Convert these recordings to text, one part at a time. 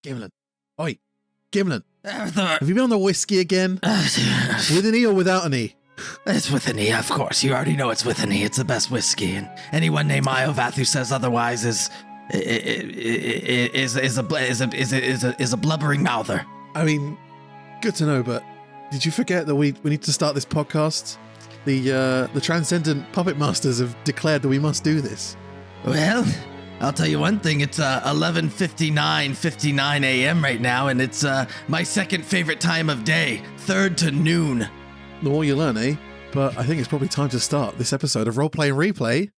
Gimlin. Oi, Gimlin. Have Have you been on the whiskey again? With an E or without an E? It's with an E, of course. You already know it's with an E. It's the best whiskey, and anyone named Iovath who says otherwise is a blubbering mouther. I mean, good to know, but did you forget that we need to start this podcast? The transcendent puppet masters have declared that we must do this. Well, I'll tell you one thing. It's 11:59 a.m. right now, and it's my second favorite time of day, third to noon. The more you learn, eh? But I think it's probably time to start this episode of Roleplay and Replay.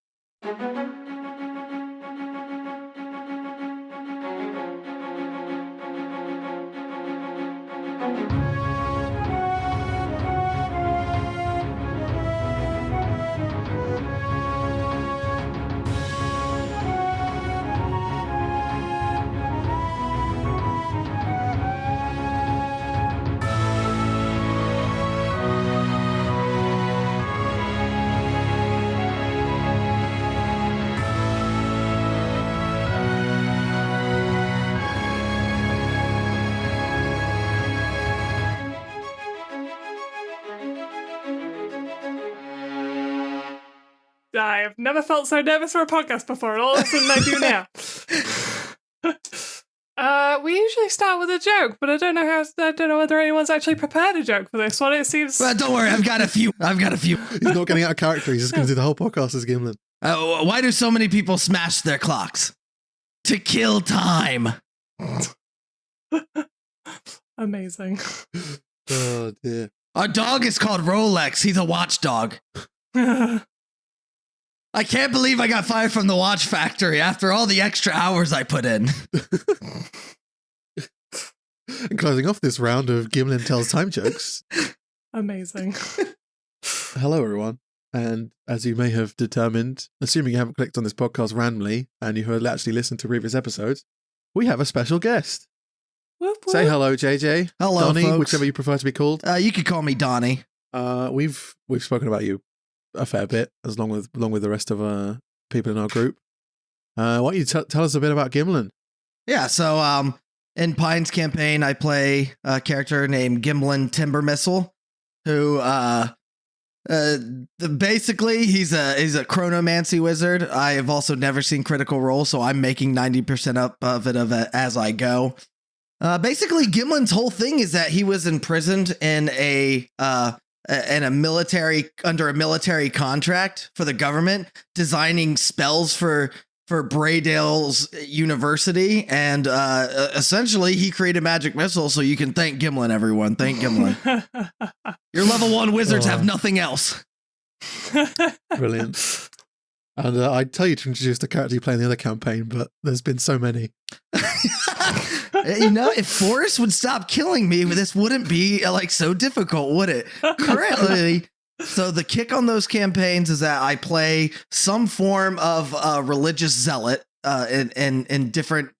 I have never felt so nervous for a podcast before, and all of a sudden I do now. We usually start with a joke, but I don't know whether anyone's actually prepared a joke for this one. It seems. Well, don't worry, I've got a few. He's not getting out of character. He's just going to do the whole podcast as Gimlin. Why do so many people smash their clocks? To kill time. Amazing. Oh dear. Our dog is called Rolex. He's a watchdog. I can't believe I got fired from the watch factory after all the extra hours I put in. And closing off this round of Gimlin Tells Time Jokes. Amazing. Hello, everyone. And as you may have determined, assuming you haven't clicked on this podcast randomly and you have actually listened to previous episodes, we have a special guest. Whoop, whoop. Say hello, JJ. Hello, Donnie, folks. whichever you prefer to be called. You could call me Donnie. We've spoken about you a fair bit, along with the rest of people in our group. Why don't you tell us a bit about Gimlin? Yeah, so in Pine's campaign, I play a character named Gimlin Timbermissile, who basically he's a chronomancy wizard. I have also never seen Critical Role, so I'm making 90% up of it as I go. Basically, Gimlin's whole thing is that he was imprisoned in under a military contract for the government, designing spells for Braydale's university, and essentially he created magic missiles. So you can thank Gimlin, everyone. Thank Gimlin. Your level 1 wizards have nothing else. Brilliant. And I'd tell you to introduce the character you play in the other campaign, but there's been so many. You know, if Forrest would stop killing me, this wouldn't be so difficult, would it? Currently, so the kick on those campaigns is that I play some form of religious zealot in different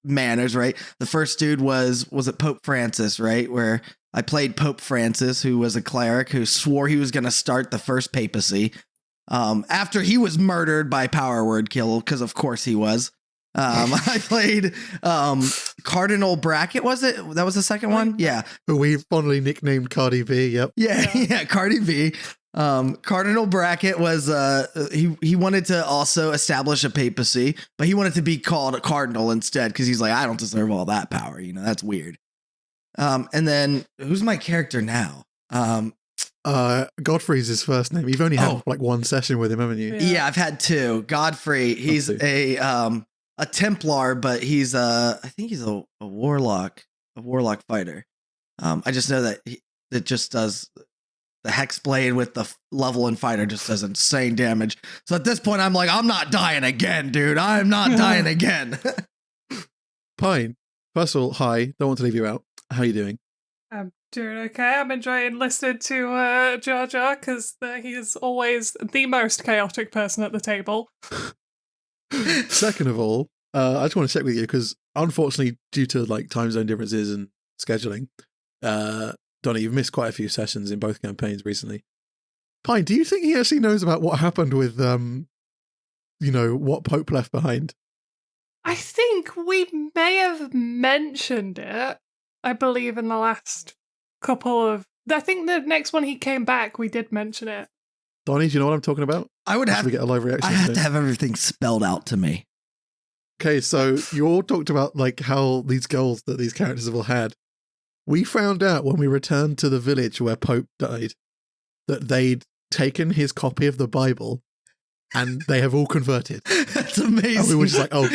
manners, right? The first dude was it Pope Francis, right? Where I played Pope Francis, who was a cleric who swore he was going to start the first papacy after he was murdered by Power Word Kill, because of course he was. I played Cardinal Bracket, was it? That was the second one? Yeah. Who we fondly nicknamed Cardi B, yep. Yeah, Cardi B. Cardinal Bracket was he wanted to also establish a papacy, but he wanted to be called a cardinal instead, because he's like, I don't deserve all that power, that's weird. And then who's my character now? Godfrey's his first name. You've only had one session with him, haven't you? Yeah, I've had 2. Godfrey, he's a Templar, but he's I think he's a warlock fighter. I just know that it just does the Hexblade with the level and fighter just does insane damage. So at this point, I'm like, I'm not dying again, dude. I'm not dying again. Pine, first of all, hi. Don't want to leave you out. How are you doing? I'm doing okay. I'm enjoying listening to JarJar, because he is always the most chaotic person at the table. Second of all, I just want to check with you, because unfortunately, due to time zone differences and scheduling, Donnie, you've missed quite a few sessions in both campaigns recently. Pine, do you think he actually knows about what happened with, what Pope left behind? I think we may have mentioned it, I believe, in the last couple of... I think the next one he came back, we did mention it. Donnie, do you know what I'm talking about? I would Should have we get a live reaction? I have to have everything spelled out to me. Okay, so you all talked about like how these goals that these characters have all had. We found out when we returned to the village where Pope died that they'd taken his copy of the Bible and they have all converted. That's amazing. And we were just like, oh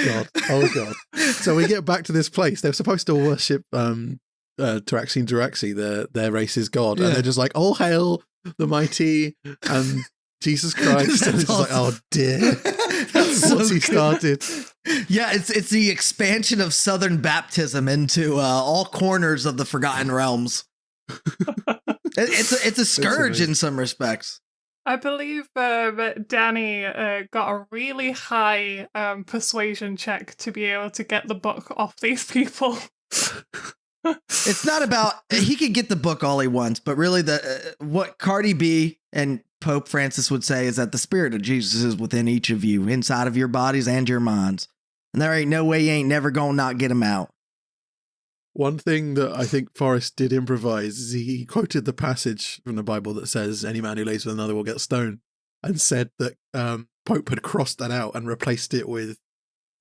God. So we get back to this place. They're supposed to worship Taraxine, their race's god. And they're just like, all hail the mighty and Jesus Christ. And it's just like, oh dear. What's he started? Yeah, it's the expansion of Southern baptism into all corners of the Forgotten Realms. It's a scourge in some respects. I believe Danny got a really high persuasion check to be able to get the book off these people. It's not about he could get the book all he wants, but really what Cardi B and Pope Francis would say is that the spirit of Jesus is within each of you, inside of your bodies and your minds. And there ain't no way you ain't never gonna not get him out. One thing that I think Forrest did improvise is he quoted the passage from the Bible that says, any man who lays with another will get stoned, and said that Pope had crossed that out and replaced it with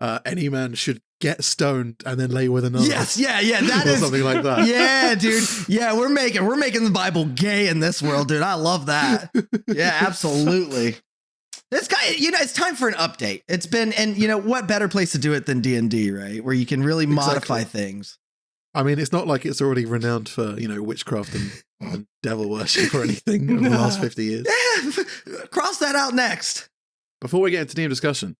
any man should get stoned and then lay with another. Yes, yeah, that or is something like that. Yeah, dude. Yeah, we're making the Bible gay in this world, dude. I love that. Yeah, absolutely. This guy, it's time for an update. It's been, and what better place to do it than D&D, right? Where you can really modify things. I mean, it's not like it's already renowned for, witchcraft and devil worship or anything over the last 50 years. Yeah, cross that out next. Before we get into DM discussion,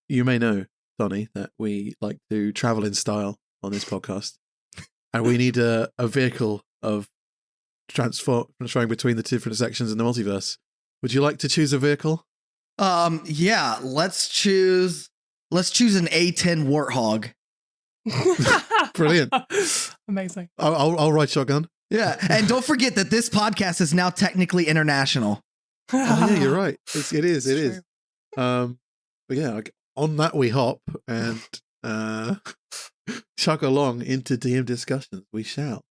you may know, Donnie, that we like to travel in style on this podcast. And we need a vehicle of transferring between the different sections in the multiverse. Would you like to choose a vehicle? Yeah, let's choose an A10 Warthog. Brilliant. Amazing. I'll ride shotgun. Yeah, and don't forget that this podcast is now technically international. Oh, yeah, you're right. It is. True. But yeah, on that we hop and chug along into DM discussions. We shall.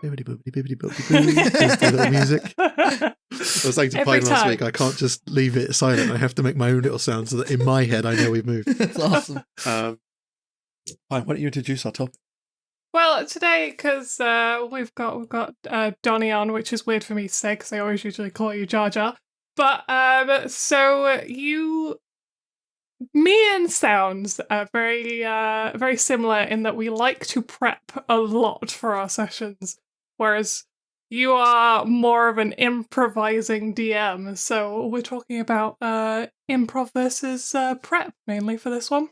Bibbidi music. I was like to play last week. I can't just leave it silent. I have to make my own little sound so that in my head I know we've moved. That's awesome. Fine, why don't you introduce our topic? Well, today, because we've got Donnie on, which is weird for me to say because I always usually call you JarJar. But so me and Sounds are very similar in that we like to prep a lot for our sessions, whereas you are more of an improvising DM. So we're talking about improv versus prep mainly for this one.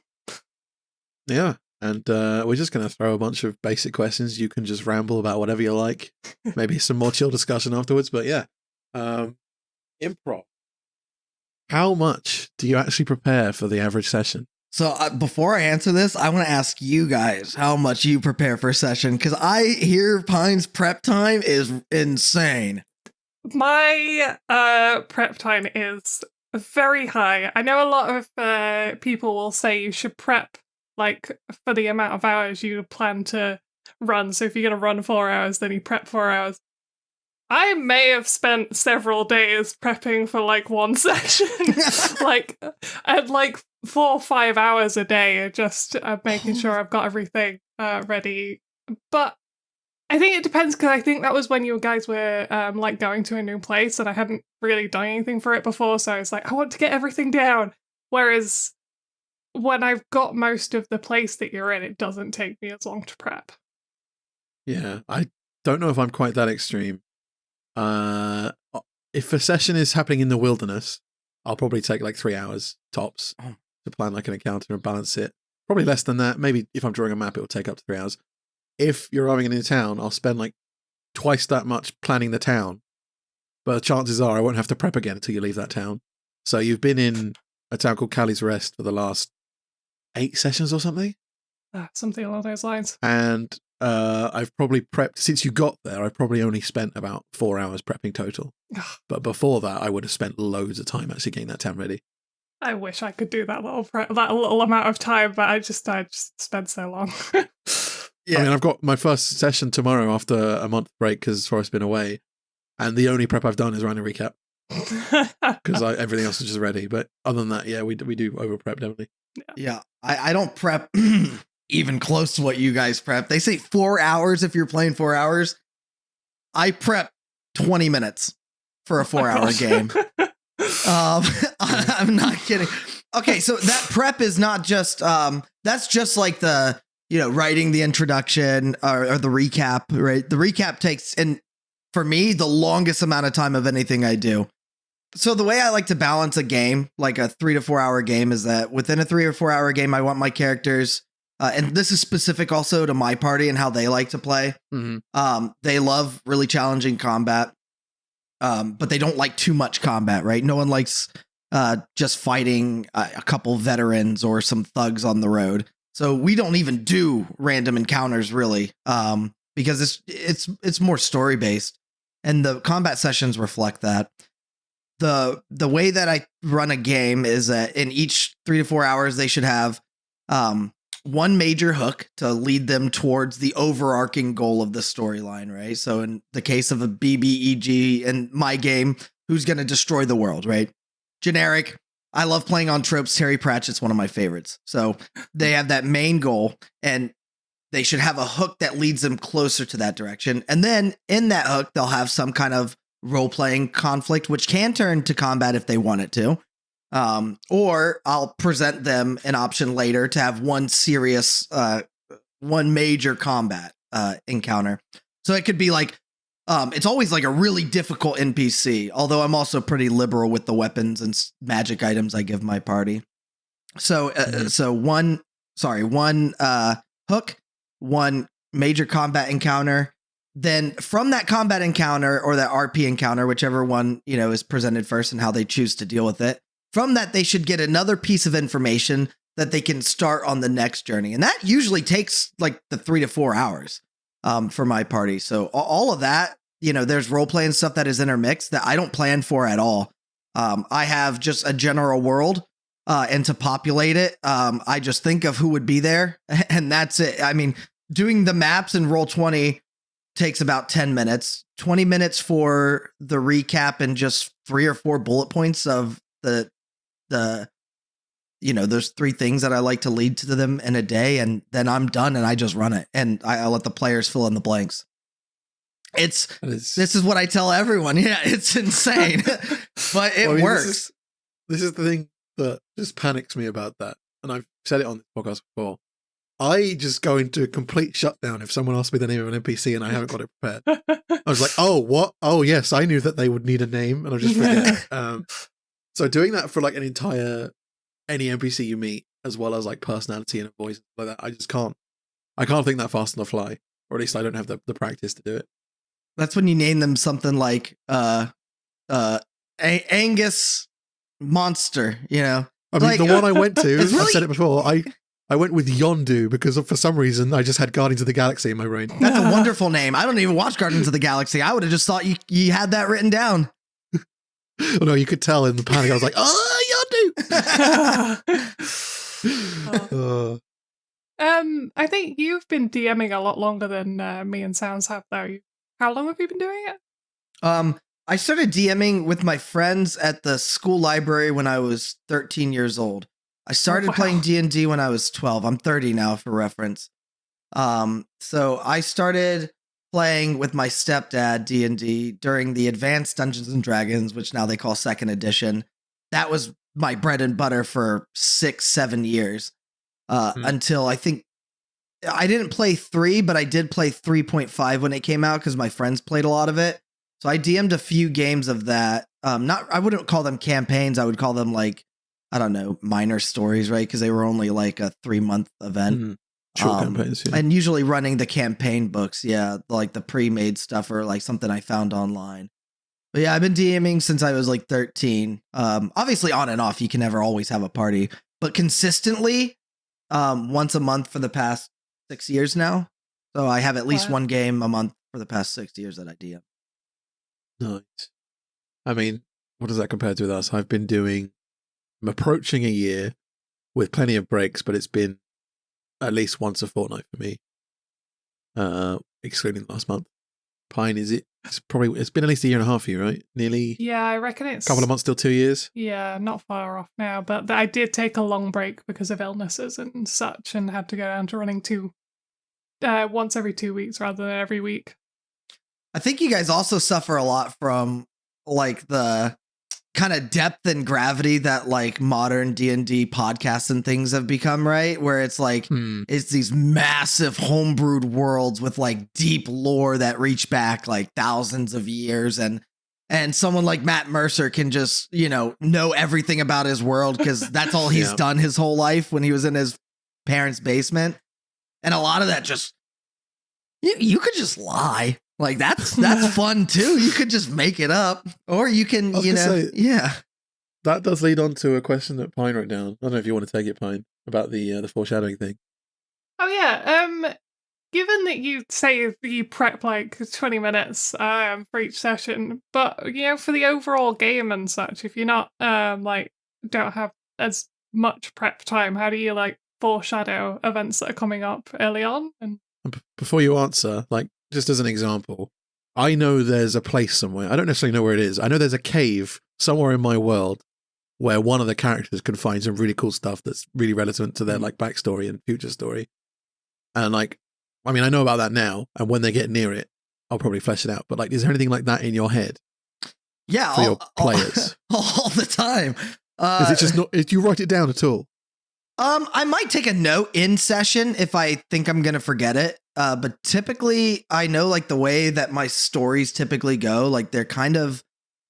Yeah. And we're just going to throw a bunch of basic questions. You can just ramble about whatever you like. Maybe some more chill discussion afterwards. But yeah, improv. How much do you actually prepare for the average session? So before I answer this, I want to ask you guys how much you prepare for a session. Because I hear Pine's prep time is insane. My prep time is very high. I know a lot of people will say you should prep like for the amount of hours you plan to run. So if you're going to run 4 hours, then you prep 4 hours. I may have spent several days prepping for like one session, like at like 4 or 5 hours a day, just making sure I've got everything ready. But I think it depends, because I think that was when you guys were like going to a new place and I hadn't really done anything for it before. So it's like, I want to get everything down. Whereas when I've got most of the place that you're in, it doesn't take me as long to prep. Yeah, I don't know if I'm quite that extreme. If a session is happening in the wilderness, I'll probably take like 3 hours tops to plan like an encounter and balance it. Probably less than that. Maybe if I'm drawing a map, it'll take up to 3 hours. If you're arriving in a town, I'll spend like twice that much planning the town. But chances are I won't have to prep again until you leave that town. So you've been in a town called Callie's Rest for the last 8 sessions or something? Something along those lines. And I've probably prepped since you got there. I've probably only spent about 4 hours prepping total. But before that, I would have spent loads of time actually getting that tent ready. I wish I could do that little amount of time, but I just spent so long. Yeah. I mean, I've got my first session tomorrow after a month break because Forrest's been away, and the only prep I've done is writing a recap because everything else is just ready. But other than that, yeah, we do over prep definitely. Yeah, I don't prep even close to what you guys prep. They say 4 hours if you're playing 4 hours. I prep 20 minutes for a 4-hour game. I'm not kidding. Okay, so that prep is not just that's just like the writing the introduction or the recap, right? The recap takes, and for me, the longest amount of time of anything I do. So the way I like to balance a game, like a 3 to 4 hour game, is that within a 3 or 4 hour game, I want my characters, and this is specific also to my party and how they like to play. Mm-hmm. They love really challenging combat, but they don't like too much combat, right? No one likes just fighting a couple veterans or some thugs on the road. So we don't even do random encounters really, because it's more story based, and the combat sessions reflect that. The way that I run a game is that in each 3 to 4 hours, they should have one major hook to lead them towards the overarching goal of the storyline, right? So in the case of a BBEG in my game, who's going to destroy the world, right? Generic. I love playing on tropes. Terry Pratchett's one of my favorites. So they have that main goal, and they should have a hook that leads them closer to that direction. And then in that hook, they'll have some kind of role-playing conflict, which can turn to combat if they want it to. Or I'll present them an option later to have one serious, one major combat encounter. So it could be like, it's always like a really difficult NPC, although I'm also pretty liberal with the weapons and magic items I give my party. So, one hook, one major combat encounter. Then from that combat encounter or that RP encounter, whichever one, is presented first and how they choose to deal with it. From that, they should get another piece of information that they can start on the next journey. And that usually takes like the 3 to 4 hours for my party. So all of that, there's role playing stuff that is intermixed that I don't plan for at all. I have just a general world, and to populate it, I just think of who would be there, and that's it. I mean, doing the maps in Roll20 takes about 10 minutes, 20 minutes for the recap and just 3 or 4 bullet points of the those 3 things that I like to lead to them in a day. And then I'm done and I just run it, and I let the players fill in the blanks. This is what I tell everyone. Yeah, it's insane, but it works. This is the thing that just panics me about that. And I've said it on this podcast before. I just go into a complete shutdown if someone asks me the name of an NPC and I haven't got it prepared. I was like, oh, what? Oh, yes, I knew that they would need a name, and I just forget. So doing that for like any NPC you meet, as well as like personality and a voice like that, I just can't. I can't think that fast on the fly, or at least I don't have the practice to do it. That's when you name them something like Angus Monster. I mean, like, the one I went to, really, I've said it before. I went with Yondu because for some reason I just had Guardians of the Galaxy in my brain. That's a wonderful name. I don't even watch Guardians of the Galaxy. I would have just thought you had that written down. Oh, no, you could tell in the panic. I was like, Yondu! I think you've been DMing a lot longer than me and Sounds have, though. How long have you been doing it? I started DMing with my friends at the school library when I was 13 years old. I started playing D&D when I was 12. I'm 30 now, for reference. So I started playing with my stepdad D&D during the Advanced Dungeons and Dragons, which now they call 2nd edition. That was my bread and butter for 6-7 years, until I think I didn't play 3, but I did play 3.5 when it came out because my friends played a lot of it. So I DM'd a few games of that. I wouldn't call them campaigns. I would call them like, I don't know, minor stories, right? Because they were only like a 3-month event. Mm-hmm. Short campaigns, yeah. And usually running the campaign books, yeah, like the pre-made stuff or like something I found online. But yeah, I've been DMing since I was like 13. Obviously on and off, you can never always have a party, but consistently once a month for the past 6 years now. So I have at least Wow. one game a month for the past 6 years that I DM. Nice. I mean, what does that compare to with us? I'm approaching a year with plenty of breaks, but it's been at least once a fortnight for me, excluding last month. Pine, it's been at least a year and a half for you, right? Nearly Yeah, I reckon it's a couple of months till 2 years. Yeah, not far off now, but I did take a long break because of illnesses and such, and had to go down to running once every 2 weeks rather than every week. I think you guys also suffer a lot from like the kind of depth and gravity that like modern D&D podcasts and things have become, right? Where it's like it's these massive homebrewed worlds with like deep lore that reach back like thousands of years, and someone like Matt Mercer can just, know everything about his world because that's all he's done his whole life when he was in his parents' basement. And a lot of that just you could just lie. Like that's fun too. You could just make it up, or you can, That does lead on to a question that Pine wrote down. I don't know if you want to take it, Pine, about the foreshadowing thing. Oh yeah. Given that you say you prep like 20 minutes for each session, but for the overall game and such, if you're not don't have as much prep time, how do you like foreshadow events that are coming up early on? And before you answer, like, just as an example, I know there's a place somewhere. I don't necessarily know where it is. I know there's a cave somewhere in my world where one of the characters can find some really cool stuff that's really relevant to their like backstory and future story. And like, I mean, I know about that now, and when they get near it, I'll probably flesh it out. But like, is there anything like that in your head? Yeah, for your players all the time. Is it just not? Do you write it down at all? I might take a note in session if I think I'm gonna forget it. But typically, I know like the way that my stories typically go. Like they're kind of,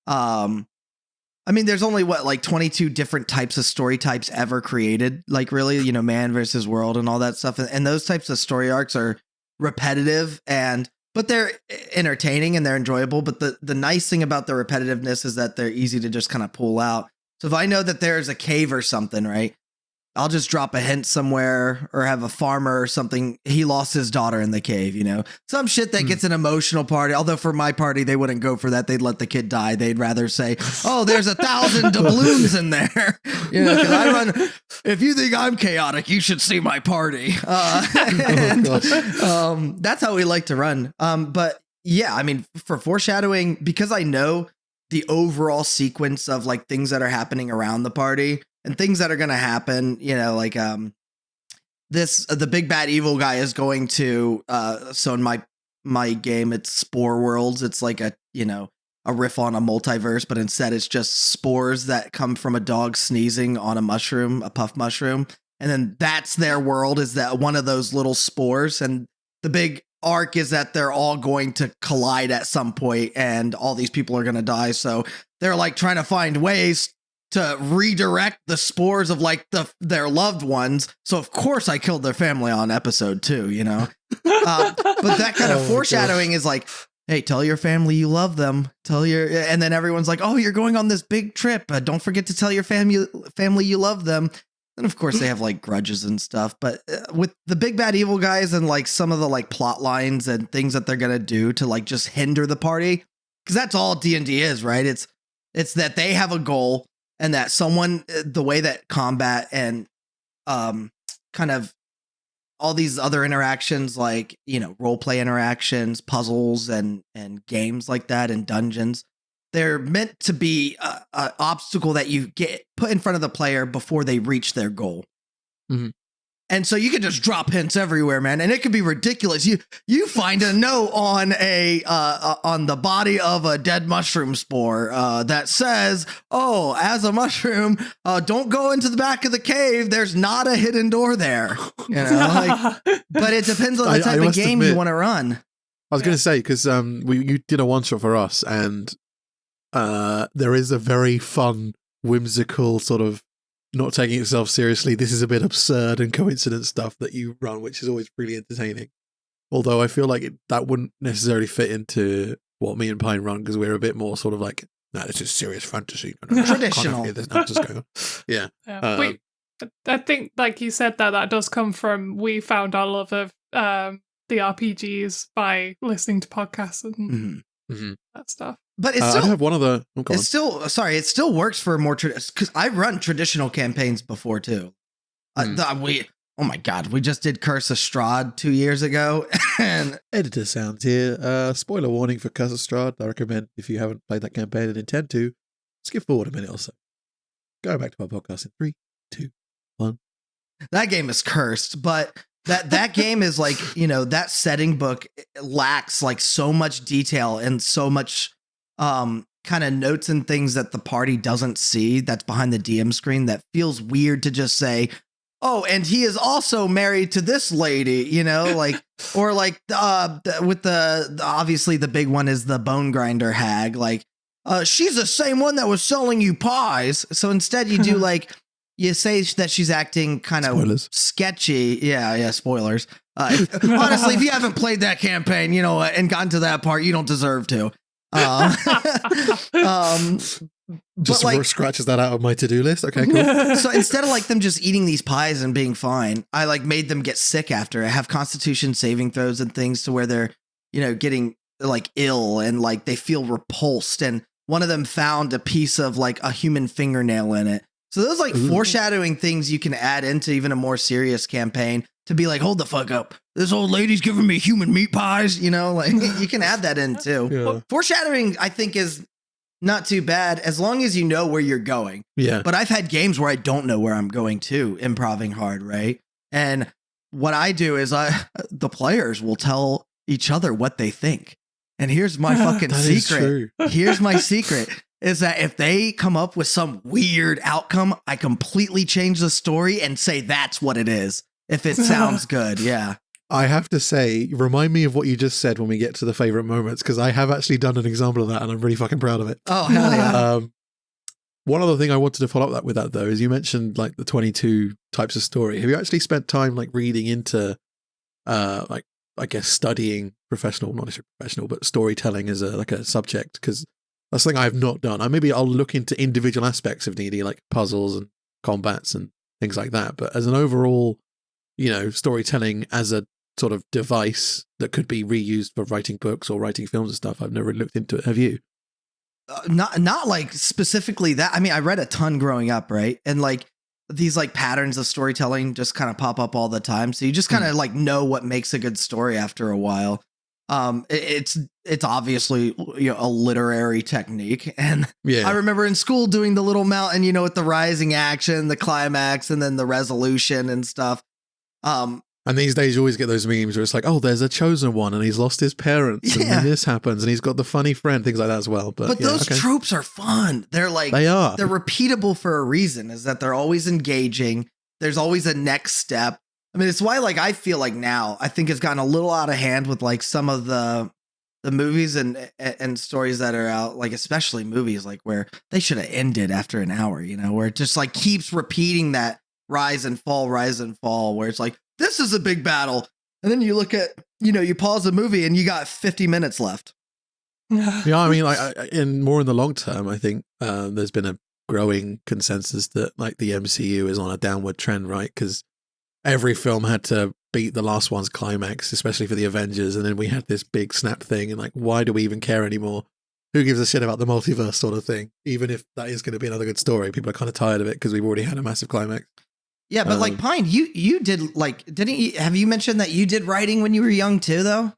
I mean, there's only 22 different types of story types ever created. Like really, man versus world and all that stuff. And those types of story arcs are repetitive but they're entertaining and they're enjoyable. But the nice thing about the repetitiveness is that they're easy to just kind of pull out. So if I know that there's a cave or something, right, I'll just drop a hint somewhere, or have a farmer or something. He lost his daughter in the cave, some shit that gets an emotional party. Although for my party, they wouldn't go for that. They'd let the kid die. They'd rather say, oh, there's 1,000 doubloons in there. 'Cause I run, if you think I'm chaotic, you should see my party. That's how we like to run. But yeah, I mean, for foreshadowing, because I know the overall sequence of like things that are happening around the party, and things that are going to happen, the big bad evil guy is going to, so in my game, it's Spore Worlds. It's like a riff on a multiverse, but instead it's just spores that come from a dog sneezing on a mushroom, a puff mushroom. And then that's their world, is that one of those little spores. And the big arc is that they're all going to collide at some point and all these people are going to die. So they're like trying to find ways to redirect the spores of like their loved ones. So of course I killed their family on episode 2, but that kind of foreshadowing is like, hey, tell your family you love them. And then everyone's like, oh, you're going on this big trip. Don't forget to tell your family you love them. And of course they have like grudges and stuff. But with the big bad evil guys and like some of the like plot lines and things that they're going to do to like just hinder the party, because that's all D&D is, right? It's that they have a goal. And that the way that combat and kind of all these other interactions, like, role play interactions, puzzles and games like that, and dungeons, they're meant to be an obstacle that you get put in front of the player before they reach their goal. Mm-hmm. And so you can just drop hints everywhere, man. And it could be ridiculous. You find a note on on the body of a dead mushroom spore that says, oh, as a mushroom, don't go into the back of the cave. There's not a hidden door there. But it depends on the type of game you want to run. I was going to say, because you did a one-shot for us, and there is a very fun, whimsical sort of not taking itself seriously, this is a bit absurd and coincidence stuff that you run, which is always really entertaining. Although I feel like that wouldn't necessarily fit into what me and Pine run, because we're a bit more sort of like, no, this is serious fantasy. Traditional. There's nonsense going on. Yeah. I think, like you said, that does come from, we found our love of the RPGs by listening to podcasts and Mhm. that stuff. But it's I still, have one other. Oh, go on. it's still, sorry, it still works for more because I run traditional campaigns before too. Oh my God, we just did Curse of Strahd 2 years ago, and Editor sounds here. Spoiler warning for Curse of Strahd. I recommend if you haven't played that campaign and intend to, skip forward a minute or so. Go back to our podcast in 3, 2, 1. that game is cursed. But that game is like, that setting book lacks like so much detail and so much kind of notes and things that the party doesn't see that's behind the DM screen that feels weird to just say, oh, and he is also married to this lady, like, or like with the obviously the big one is the bone grinder hag, like she's the same one that was selling you pies. So instead you do like, you say that she's acting kind of sketchy. Yeah, spoilers. Honestly, if you haven't played that campaign, and gotten to that part, you don't deserve to. Just like, scratches that out of my to-do list. Okay, cool. So instead of like them just eating these pies and being fine, I like made them get sick after. I have constitution saving throws and things to where they're, getting like ill and like they feel repulsed. And one of them found a piece of like a human fingernail in it. So those like foreshadowing things you can add into even a more serious campaign to be like, hold the fuck up. This old lady's giving me human meat pies, like you can add that in too. Yeah. Foreshadowing, I think, is not too bad as long as you know where you're going. Yeah. But I've had games where I don't know where I'm going to, improving hard, right? And what I do is the players will tell each other what they think. And here's my fucking secret. Here's my secret is that if they come up with some weird outcome, I completely change the story and say that's what it is. If it sounds good. Yeah. I have to say, remind me of what you just said when we get to the favorite moments, because I have actually done an example of that and I'm really fucking proud of it. Oh, hell yeah. One other thing I wanted to follow up that with that though is you mentioned like the 22 types of story. Have you actually spent time like reading into like I guess studying not necessarily professional, but storytelling as a subject? Because that's something I have not done. I'll look into individual aspects of D&D like puzzles and combats and things like that. But as an overall, storytelling as a sort of device that could be reused for writing books or writing films and stuff, I've never really looked into it. Have you? Not like specifically that. I mean, I read a ton growing up, right? And like these like patterns of storytelling just kind of pop up all the time. So you just kind of like know what makes a good story after a while. It's obviously a literary technique, and I remember in school doing the little mountain, with the rising action, the climax, and then the resolution and stuff. And these days you always get those memes where it's like, oh, there's a chosen one and he's lost his parents and then this happens and he's got the funny friend, things like that as well. But those tropes are fun. They're like, they're repeatable for a reason, is that they're always engaging. There's always a next step. I mean, it's why like I feel like now I think it's gotten a little out of hand with like some of the movies and stories that are out, like especially movies like where they should have ended after an hour, where it just like keeps repeating that rise and fall, where it's like, this is a big battle. And then you look at, you pause the movie and you got 50 minutes left. Yeah, I mean, like in the long term, I think there's been a growing consensus that like the MCU is on a downward trend, right? Because every film had to beat the last one's climax, especially for the Avengers. And then we had this big snap thing. And like, why do we even care anymore? Who gives a shit about the multiverse sort of thing? Even if that is going to be another good story, people are kind of tired of it because we've already had a massive climax. Yeah, but like Pine, you did like, have you mentioned that you did writing when you were young too, though?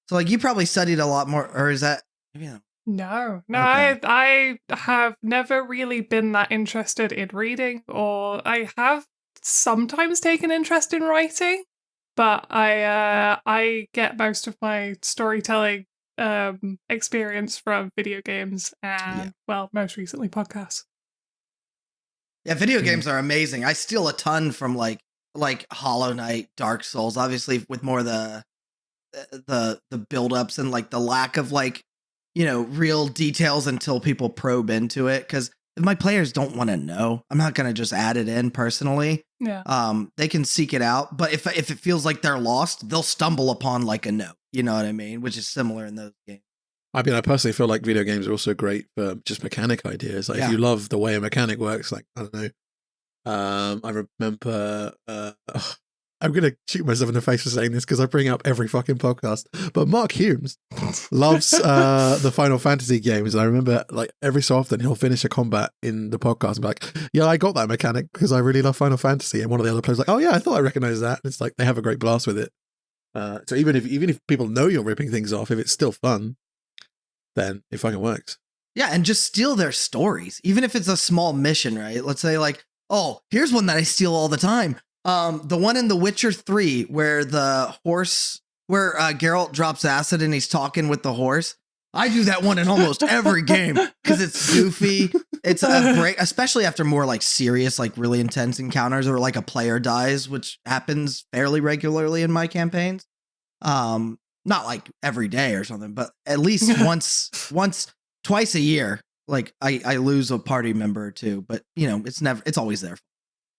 So like you probably studied a lot more, or is that? Yeah. No, Okay. I have never really been that interested in reading, or I have sometimes taken interest in writing, but I get most of my storytelling experience from video games and well, most recently podcasts. Yeah, video games are amazing. I steal a ton from like Hollow Knight, Dark Souls, obviously with more the build-ups and like the lack of like, real details until people probe into it. Because if my players don't want to know, I'm not going to just add it in personally. Yeah. They can seek it out. But if it feels like they're lost, they'll stumble upon like a note. You know what I mean? Which is similar in those games. I mean, I personally feel like video games are also great for just mechanic ideas. Like if you love the way a mechanic works, like, I don't know. I remember I'm going to shoot myself in the face for saying this because I bring up every fucking podcast. But Mark Humes loves the Final Fantasy games. And I remember like every so often he'll finish a combat in the podcast and be like, yeah, I got that mechanic because I really love Final Fantasy. And one of the other players like, oh yeah, I thought I recognized that. And it's like they have a great blast with it. So even if people know you're ripping things off, if it's still fun, then it fucking works. Yeah, and just steal their stories, even if it's a small mission, right? Let's say like, oh, here's one that I steal all the time. The one in The Witcher 3 where the horse, where Geralt drops acid and he's talking with the horse. I do that one in almost every game because it's goofy. It's a great, especially after more like serious, like really intense encounters or like a player dies, which happens fairly regularly in my campaigns. Not like every day or something, but at least twice a year. Like I lose a party member or two, but you know, it's always there.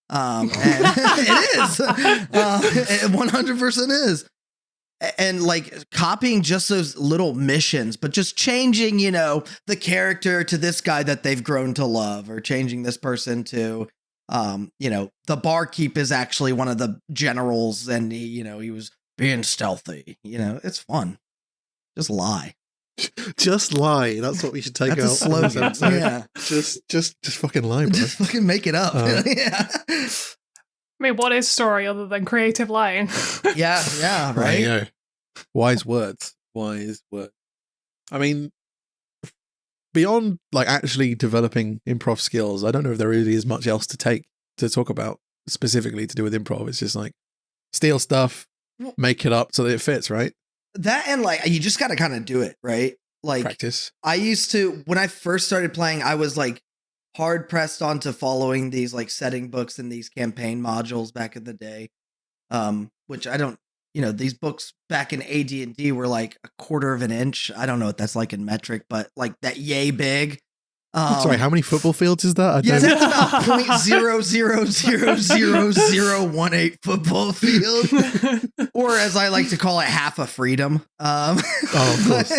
And it is, it 100% is. And like copying just those little missions, but just changing, you know, the character to this guy that they've grown to love, or changing this person to, you know, the barkeep is actually one of the generals and he was being stealthy. You know, it's fun. Just lie. Just lie. That's what we should take out. That's a slogan. Yeah. Just fucking lie, bro. Just fucking make it up. Yeah. I mean, what is story other than creative lying? Yeah, right. There you go. Wise words. I mean, beyond like actually developing improv skills, I don't know if there really is much else to talk about specifically to do with improv. It's just like steal stuff, make it up so that it fits, right? That, and like you just got to kind of do it, right? Like practice. I used to, when I first started playing, I was like hard pressed onto following these like setting books and these campaign modules back in the day. Which I don't, these books back in AD&D were like a quarter of an inch. I don't know what that's like in metric, but like that yay big. Sorry, how many football fields is that? That's about 0.0000018 football field, or as I like to call it, half a freedom. Of course.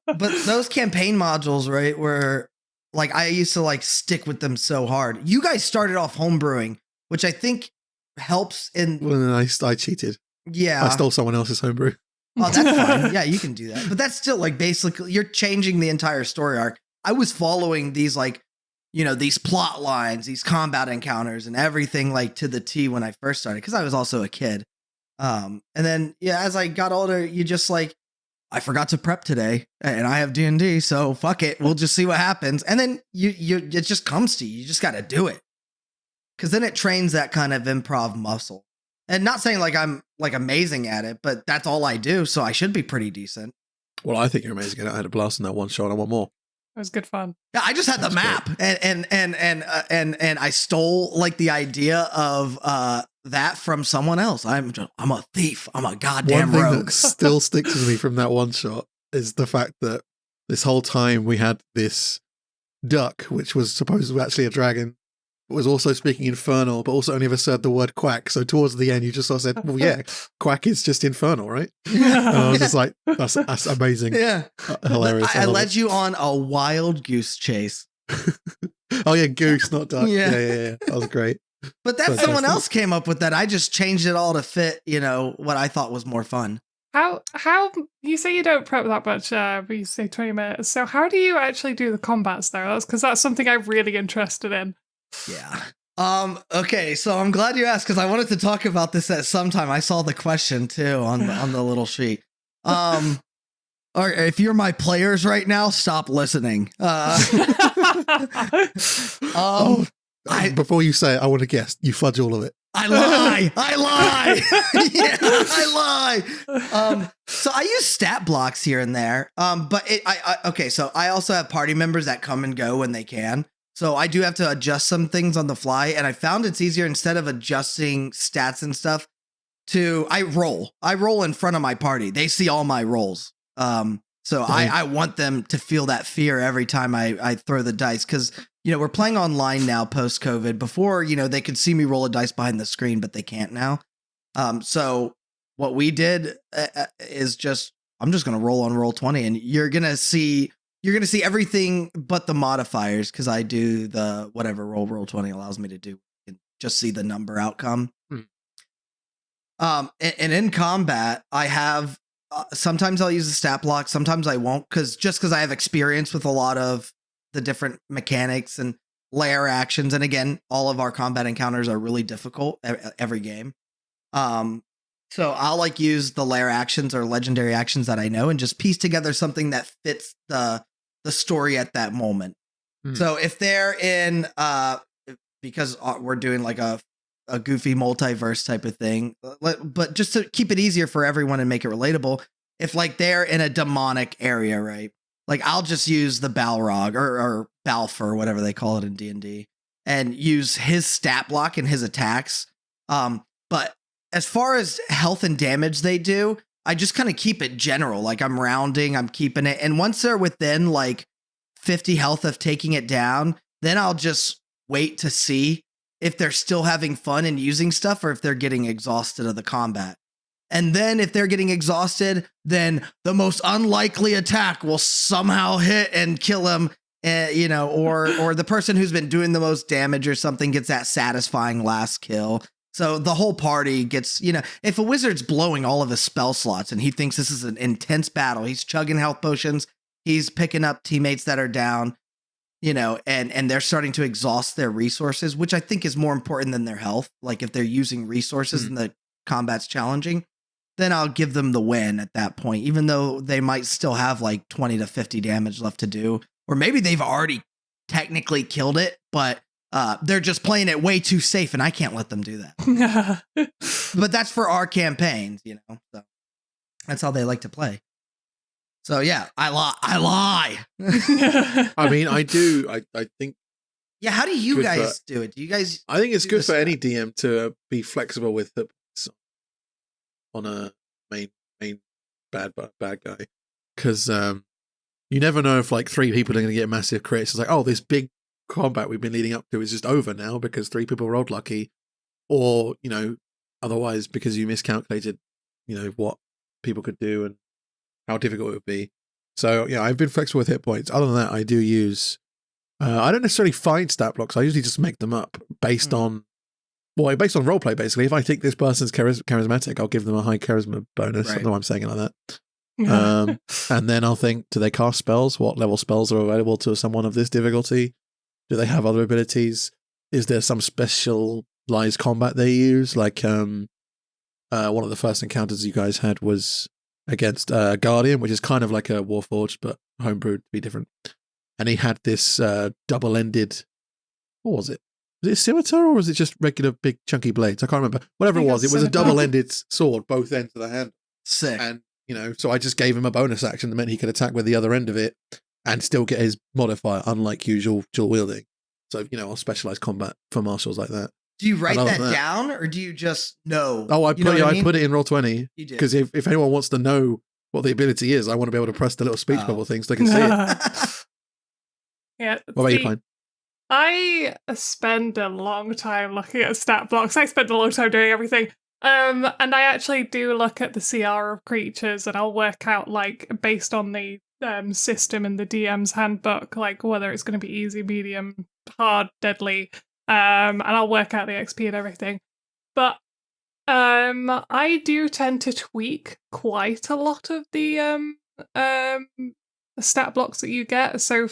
But those campaign modules, right, were like I used to like stick with them so hard. You guys started off homebrewing, which I think helps in. Well, I cheated. Yeah, I stole someone else's homebrew. Oh, that's fine. Yeah, you can do that. But that's still like basically you're changing the entire story arc. I was following these like, these plot lines, these combat encounters and everything like to the T when I first started, because I was also a kid. And then, as I got older, you just like, I forgot to prep today and I have D&D, so fuck it. We'll just see what happens. And then it just comes to you. You just got to do it. Because then it trains that kind of improv muscle. And not saying like I'm like amazing at it, but that's all I do. So I should be pretty decent. Well, I think you're amazing at it. I had a blast in that one shot. I want more. It was good fun. Yeah, I just had the map, and I stole like the idea of that from someone else. I'm a thief. I'm a goddamn rogue. One thing rogue. that still sticks with me from that one shot is the fact that this whole time we had this duck, which was supposed to be actually a dragon, was also speaking infernal, but also only ever said the word quack. So towards the end, you just sort of said, well, yeah, quack is just infernal, right? And I was just like, that's amazing. Yeah. Hilarious. I led you on a wild goose chase. Oh, yeah, goose, not duck. Yeah. Yeah. That was great. But that's someone else came up with that. I just changed it all to fit, what I thought was more fun. How you say you don't prep that much, but you say 20 minutes. So how do you actually do the combats there? Because that's something I'm really interested in. Yeah. Okay, so I'm glad you asked because I wanted to talk about this at some time. I saw the question too on the little sheet. Or if you're my players right now, stop listening. Before you say it, I want to guess. You fudge all of it. I lie. Yeah, I lie. So I use stat blocks here and there. But okay. So I also have party members that come and go when they can. So I do have to adjust some things on the fly, and I found it's easier instead of adjusting stats and stuff I roll in front of my party. They see all my rolls. So I want them to feel that fear every time I throw the dice. Cause we're playing online now post COVID. Before, they could see me roll a dice behind the screen, but they can't now. So what we did is I'm just going to roll on Roll20, and you're going to see everything but the modifiers, because I do the whatever Roll20 allows me to do. You can just see the number outcome. And in combat, I have sometimes I'll use a stat block, sometimes I won't, because I have experience with a lot of the different mechanics and layer actions. And again, all of our combat encounters are really difficult every game. So I'll like use the layer actions or legendary actions that I know and just piece together something that fits the story at that moment. So if they're in because we're doing like a goofy multiverse type of thing, but just to keep it easier for everyone and make it relatable, if like they're in a demonic area, right? Like I'll just use the Balrog or Balfour, whatever they call it in D&D, and use his stat block and his attacks. But as far as health and damage they do, I just kind of keep it general. Like I'm rounding, I'm keeping it. And once they're within like 50 health of taking it down, then I'll just wait to see if they're still having fun and using stuff or if they're getting exhausted of the combat. And then if they're getting exhausted, then the most unlikely attack will somehow hit and kill him, or the person who's been doing the most damage or something gets that satisfying last kill. So the whole party gets, if a wizard's blowing all of his spell slots and he thinks this is an intense battle, he's chugging health potions, he's picking up teammates that are down, and they're starting to exhaust their resources, which I think is more important than their health. Like if they're using resources and the combat's challenging, then I'll give them the win at that point, even though they might still have like 20 to 50 damage left to do, or maybe they've already technically killed it, but they're just playing it way too safe and I can't let them do that. But that's for our campaigns, so that's how they like to play. So yeah, I lie. I mean, I do. I think. Yeah, how do you guys do it? Do you guys? I think it's good for any DM to be flexible with the on a main bad guy, because you never know if like 3 people are going to get massive crits. It's like, oh, this big combat we've been leading up to is just over now because 3 people rolled lucky, or otherwise because you miscalculated, what people could do and how difficult it would be. So yeah, I've been flexible with hit points. Other than that, I do use. I don't necessarily find stat blocks. I usually just make them up based on roleplay. Basically, if I think this person's charismatic, I'll give them a high charisma bonus. Right. I don't know why I'm saying it like that. And then I'll think, do they cast spells? What level spells are available to someone of this difficulty? Do they have other abilities? Is there some specialized combat they use? Like one of the first encounters you guys had was against Guardian, which is kind of like a Warforged, but homebrewed to be different. And he had this double-ended, what was it? Was it a scimitar or was it just regular big chunky blades? I can't remember. Whatever it was a double-ended sword, both ends of the hand. Sick. And, so I just gave him a bonus action that meant he could attack with the other end of it and still get his modifier, unlike usual dual wielding. So, I'll specialize combat for martials like that. Do you write that down or do you just know? Oh, I put it in Roll20 because if anyone wants to know what the ability is, I want to be able to press the little speech bubble thing so they can see it. Yeah. What about you, Pine? I spend a long time looking at stat blocks. I spend a long time doing everything. And I actually do look at the CR of creatures and I'll work out, like, based on the system in the DM's handbook, like whether it's going to be easy, medium, hard, deadly. And I'll work out the XP and everything. But I do tend to tweak quite a lot of the stat blocks that you get. So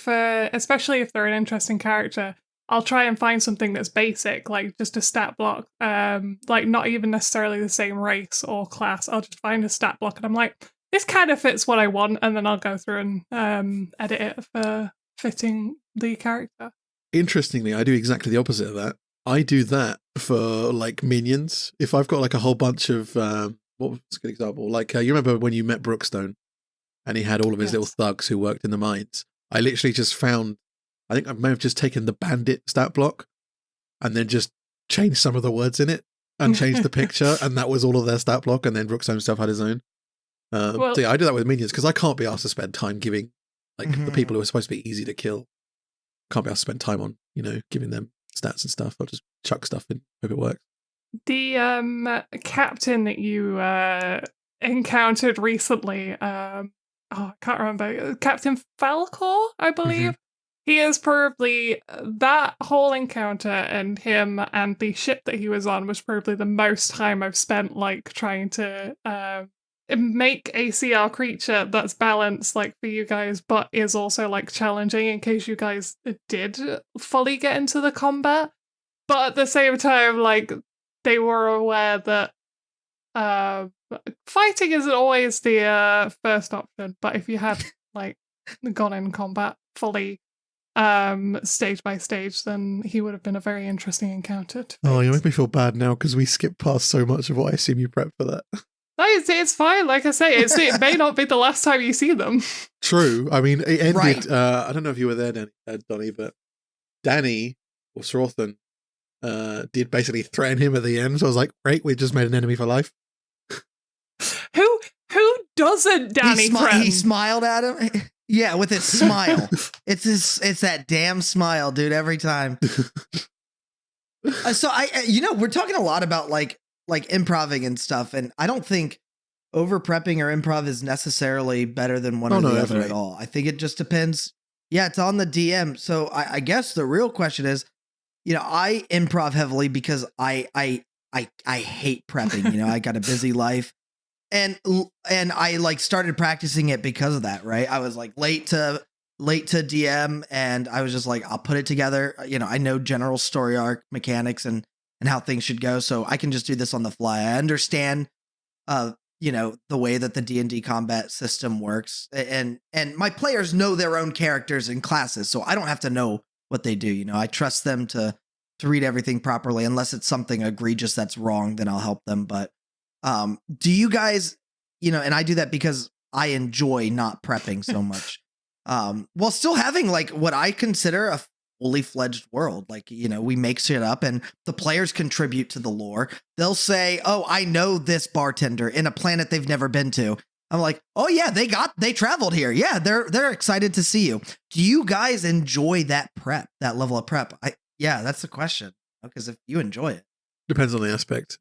especially if they're an interesting character, I'll try and find something that's basic, like just a stat block, like not even necessarily the same race or class. I'll just find a stat block and I'm like, this kind of fits what I want, and then I'll go through and edit it for fitting the character. Interestingly, I do exactly the opposite of that. I do that for like minions. If I've got like a whole bunch of what was a good example? Like you remember when you met Brookstone and he had all of his little thugs who worked in the mines. I literally just found, I think I may have just taken the bandit stat block and then just changed some of the words in it and changed the picture, and that was all of their stat block, and then Brookstone stuff had his own. So yeah, I do that with minions because I can't be asked to spend time giving like the people who are supposed to be easy to kill. Can't be asked to spend time on, giving them stats and stuff. I'll just chuck stuff in, hope it works. The captain that you encountered recently, I can't remember, Captain Falcor, I believe. he is probably that whole encounter and him and the ship that he was on was probably the most time I've spent like trying to make a CR creature that's balanced like for you guys, but is also like challenging in case you guys did fully get into the combat. But at the same time, like they were aware that fighting isn't always the first option. But if you had like gone in combat fully stage by stage, then he would have been a very interesting encounter to Oh, face. you make me feel bad now because we skipped past so much of what I assume you prepped for that. No, it's fine. Like I say, it may not be the last time you see them. True. I mean, it ended. Right. I don't know if you were there, Donnie, but Danny or Srothan did basically threaten him at the end. So I was like, great, we just made an enemy for life. Who doesn't, Danny? He smiled at him. Yeah, with his smile. It's that damn smile, dude, every time. So we're talking a lot about like improving and stuff, and I don't think over prepping or improv is necessarily better than one or the other at all. I think it just depends. Yeah, it's on the DM. So I guess the real question is, I improv heavily because I hate prepping. I got a busy life. And I like started practicing it because of that, right? I was like late to DM, and I was just like, I'll put it together. I know general story arc mechanics and how things should go, so I can just do this on the fly. I understand, the way that the D&D combat system works, and my players know their own characters and classes, so I don't have to know what they do. I trust them to read everything properly, unless it's something egregious that's wrong, then I'll help them. But do you guys, and I do that because I enjoy not prepping so much, while still having like what I consider a fully fledged world. Like, we make shit up and the players contribute to the lore. They'll say, oh, I know this bartender in a planet they've never been to. I'm like, oh yeah, they traveled here. Yeah, they're excited to see you. Do you guys enjoy that level of prep? Yeah, that's the question. Because if you enjoy it. Depends on the aspect.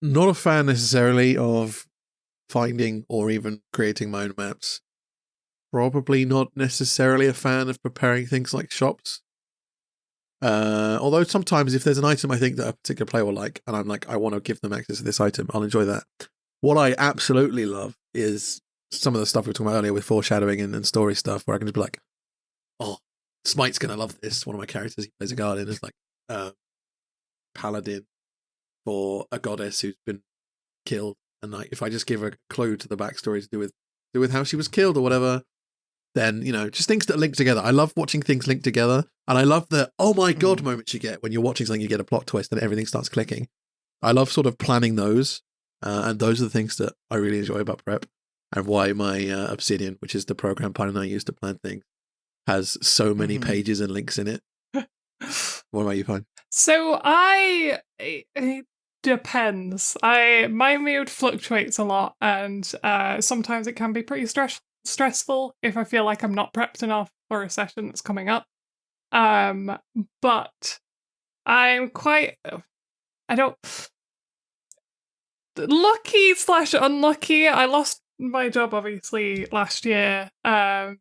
Not a fan necessarily of finding or even creating my own maps. Probably not necessarily a fan of preparing things like shops. Although sometimes if there's an item I think that a particular player will like, and I'm like, I want to give them access to this item, I'll enjoy that. What I absolutely love is some of the stuff we were talking about earlier with foreshadowing and story stuff, where I can just be like, oh, Smite's going to love this. One of my characters, he plays a guardian, is like paladin for a goddess who's been killed, and like if I just give a clue to the backstory to do with how she was killed or whatever, then just things that link together. I love watching things link together, and I love the oh my god moments you get when you're watching something, you get a plot twist and everything starts clicking. I love sort of planning those, and those are the things that I really enjoy about prep, and why my Obsidian, which is the program Python I use to plan things, has so many pages and links in it. What about you, Pine? So it depends. My mood fluctuates a lot, and sometimes it can be pretty stressful if I feel like I'm not prepped enough for a session that's coming up. But I'm quite lucky/unlucky. I lost my job obviously last year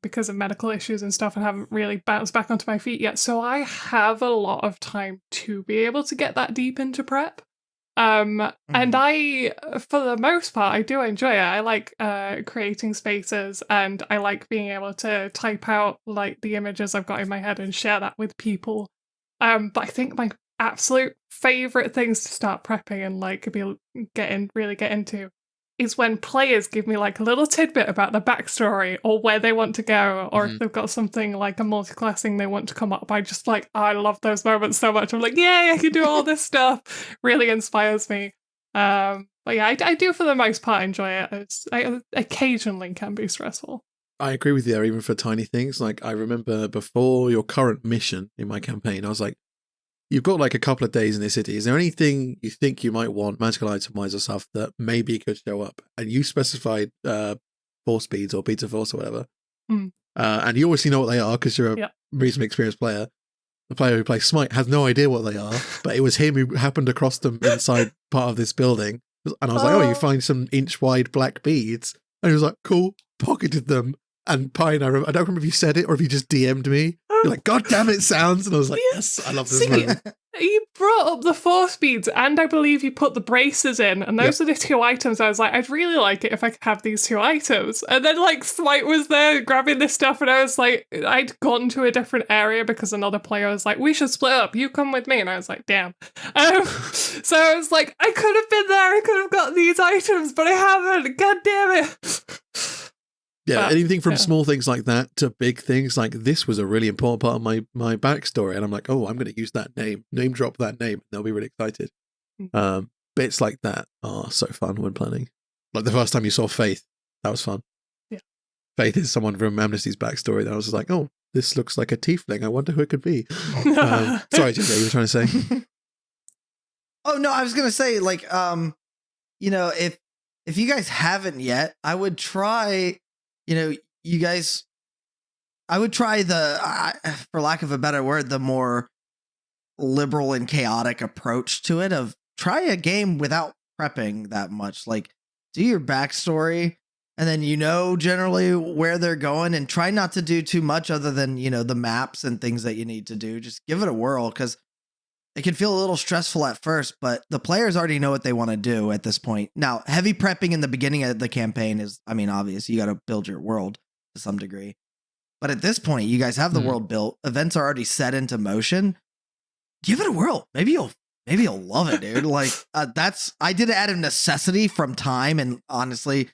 because of medical issues and stuff, and haven't really bounced back onto my feet yet, so I have a lot of time to be able to get that deep into prep, and I, for the most part, I do enjoy it. I like creating spaces, and I like being able to type out like the images I've got in my head and share that with people, but I think my absolute favorite things to start prepping and like really get into is when players give me like a little tidbit about the backstory or where they want to go, or if they've got something like a multi-classing they want to come up. I love those moments so much. I'm like, yay, I can do all this stuff. Really inspires me. But yeah, I do for the most part enjoy it. I occasionally can be stressful. I agree with you there, even for tiny things. Like I remember before your current mission in my campaign, I was like, you've got like a couple of days in this city. Is there anything you think you might want, magical item-wise or stuff, that maybe could show up? And you specified force beads or beads of force or whatever. And you obviously know what they are because you're a reasonably experienced player. The player who plays Smite has no idea what they are, but it was him who happened across them inside part of this building. And I was like, oh, you find some inch-wide black beads. And he was like, cool, pocketed them, And Pine, I don't remember if you said it or if you just DM'd me. You're like, God damn it, sounds. And I was like, yes, I love this moment. You brought up the force beads, and I believe you put the braces in, and those are the 2 items. I was like, I'd really like it if I could have these 2 items. And then, like, Smite was there grabbing this stuff, and I was like, I'd gone to a different area because another player was like, we should split up, you come with me. And I was like, damn. So I was like, I could have been there, I could have got these items, but I haven't. God damn it. Yeah, anything from small things like that to big things like this was a really important part of my backstory. And I'm like, oh, I'm going to use that name drop that name. They'll be really excited. Bits like that are so fun when planning. Like the first time you saw Faith, that was fun. Yeah. Faith is someone from Amnesty's backstory that I was just like, oh, this looks like a tiefling. I wonder who it could be. Sorry, JJ, you were trying to say? Oh, no, I was going to say, like, you know, if you guys haven't yet, I would try... You know, I would try for lack of a better word, the more liberal and chaotic approach to it of try a game without prepping that much. Like, do your backstory and then generally where they're going and try not to do too much other than, the maps and things that you need to do. Just give it a whirl because it can feel a little stressful at first, but the players already know what they want to do at this point. Now, heavy prepping in the beginning of the campaign is, obvious. You got to build your world to some degree. But at this point, you guys have the world built. Events are already set into motion. Give it a whirl. Maybe you'll love it, dude. Like I did it out of necessity from time, and honestly,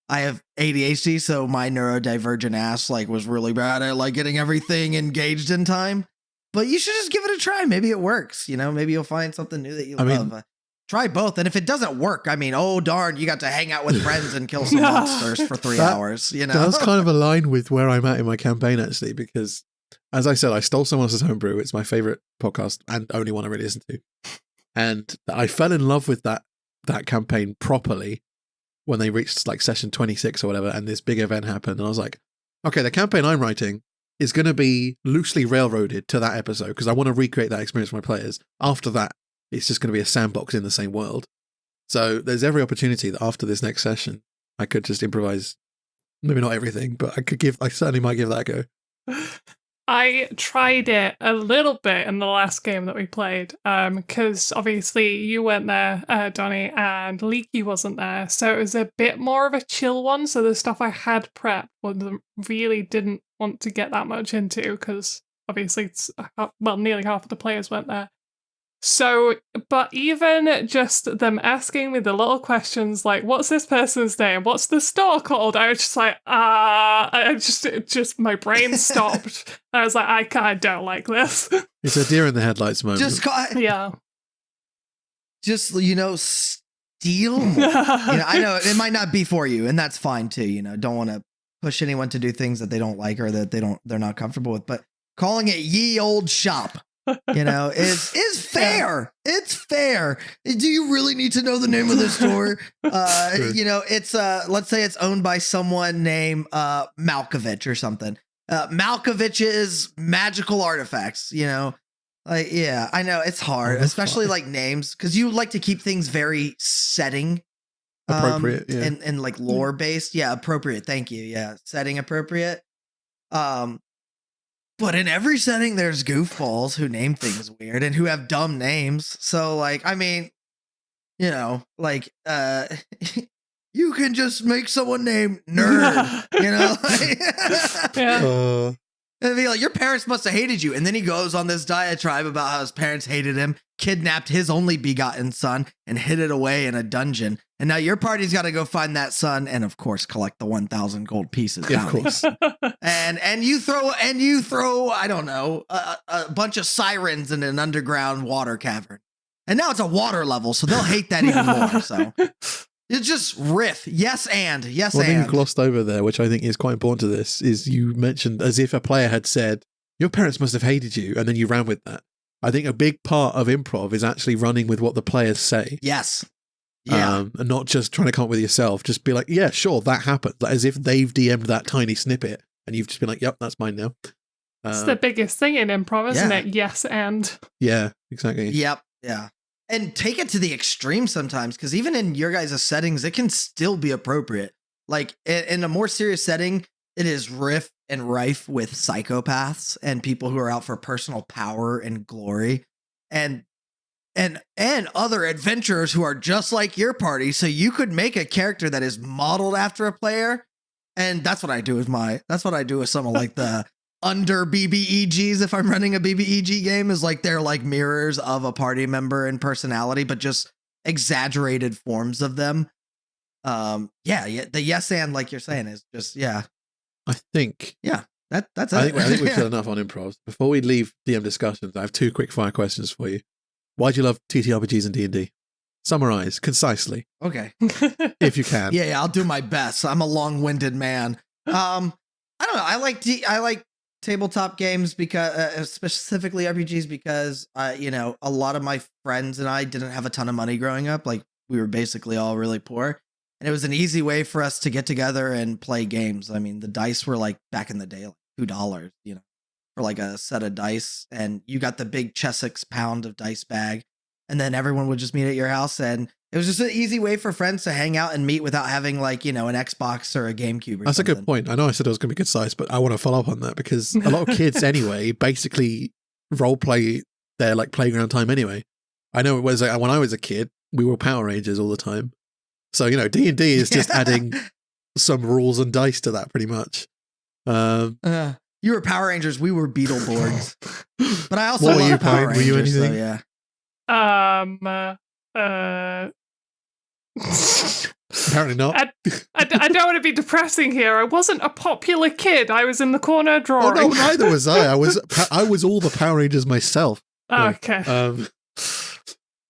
I have ADHD, so my neurodivergent ass was really bad at getting everything engaged in time. But you should just give it a try. Maybe it works. Maybe you'll find something new that you love. Try both. And if it doesn't work, oh, darn, you got to hang out with friends and kill some monsters for 3 hours. That's kind of aligned with where I'm at in my campaign, actually, because as I said, I stole someone else's homebrew. It's my favorite podcast and only one I really listen to. And I fell in love with that campaign properly when they reached session 26 or whatever. And this big event happened. And I was like, okay, the campaign I'm writing is going to be loosely railroaded to that episode because I want to recreate that experience for my players. After that, it's just going to be a sandbox in the same world. So there's every opportunity that after this next session, I could just improvise. Maybe not everything, but I certainly might give that a go. I tried it a little bit in the last game that we played, because obviously you weren't there, Donnie, and Leaky wasn't there, so it was a bit more of a chill one. So the stuff I had prepped really didn't want to get that much into because obviously it's nearly half of the players weren't there. So, but even just them asking me the little questions like, what's this person's name? What's the store called? I was just like, my brain stopped. I was like, I don't like this. It's a deer in the headlights moment. Yeah. Just, steal. I know it might not be for you, and that's fine too. Don't want to push anyone to do things that they don't like or that they're not comfortable with, but calling it ye old shop. Is fair. Yeah. It's fair. Do you really need to know the name of the store? It's let's say it's owned by someone named Malkovich or something. Malkovich's magical artifacts, I know it's hard, especially names, because you like to keep things very setting appropriate, and lore based. Yeah, appropriate. Thank you. Yeah, setting appropriate. But in every setting, there's goofballs who name things weird and who have dumb names. So, you can just make someone named Nerd, Yeah. And be like, your parents must have hated you. And then he goes on this diatribe about how his parents hated him, kidnapped his only begotten son, and hid it away in a dungeon. And now your party's got to go find that son and, of course, collect the 1,000 gold pieces. Yeah, of course. and you throw, I don't know, a bunch of sirens in an underground water cavern. And now it's a water level, so they'll hate that even more. So it's just riff. Yes, and. One thing you glossed over there, which I think is quite important to this, is you mentioned as if a player had said, your parents must have hated you, and then you ran with that. I think a big part of improv is actually running with what the players say. Yes. Yeah. And not just trying to come up with yourself. Just be like, yeah, sure, that happened. As if they've DM'd that tiny snippet, and you've just been like, yep, that's mine now. It's the biggest thing in improv, isn't it? Yes, and. Yeah, exactly. Yep. Yeah. And take it to the extreme sometimes, because even in your guys' settings, it can still be appropriate. In a more serious setting, it is rife with psychopaths and people who are out for personal power and glory, and other adventurers who are just like your party. So you could make a character that is modeled after a player, and that's what I do with someone like the under BBEGs. If I'm running a BBEG game, is like they're like mirrors of a party member in personality, but just exaggerated forms of them. The yes and, like you're saying, is just I think that's it. I think we've said enough on improv. Before we leave DM discussions, I have 2 quick fire questions for you. Why do you love TTRPGs and D&D? Summarize concisely. Okay. If you can. Yeah, I'm do my best. I'm a long-winded man. I don't know. I like tabletop games because specifically RPGs because a lot of my friends and I didn't have a ton of money growing up. Like, we were basically all really poor, and it was an easy way for us to get together and play games. I mean, the dice were like back in the day, like $2, for like a set of dice, and you got the big Chessex pound of dice bag, and then everyone would just meet at your house, and it was just an easy way for friends to hang out and meet without having like, an Xbox or a GameCube or That's something. a good point. I know I said it was going to be concise, but I want to follow up on that because a lot of kids anyway basically role play their like playground time anyway. I know it was like, when I was a kid, we were Power Rangers all the time. So, D&D is just adding some rules and dice to that pretty much. You were Power Rangers, we were Beetleborgs. But I also What were love you, Power Pine? Were you Rangers, so anything? Apparently not. I don't want to be depressing here. I wasn't a popular kid. I was in the corner drawing. Oh, no, neither was I. I was all the Power Rangers myself. Okay.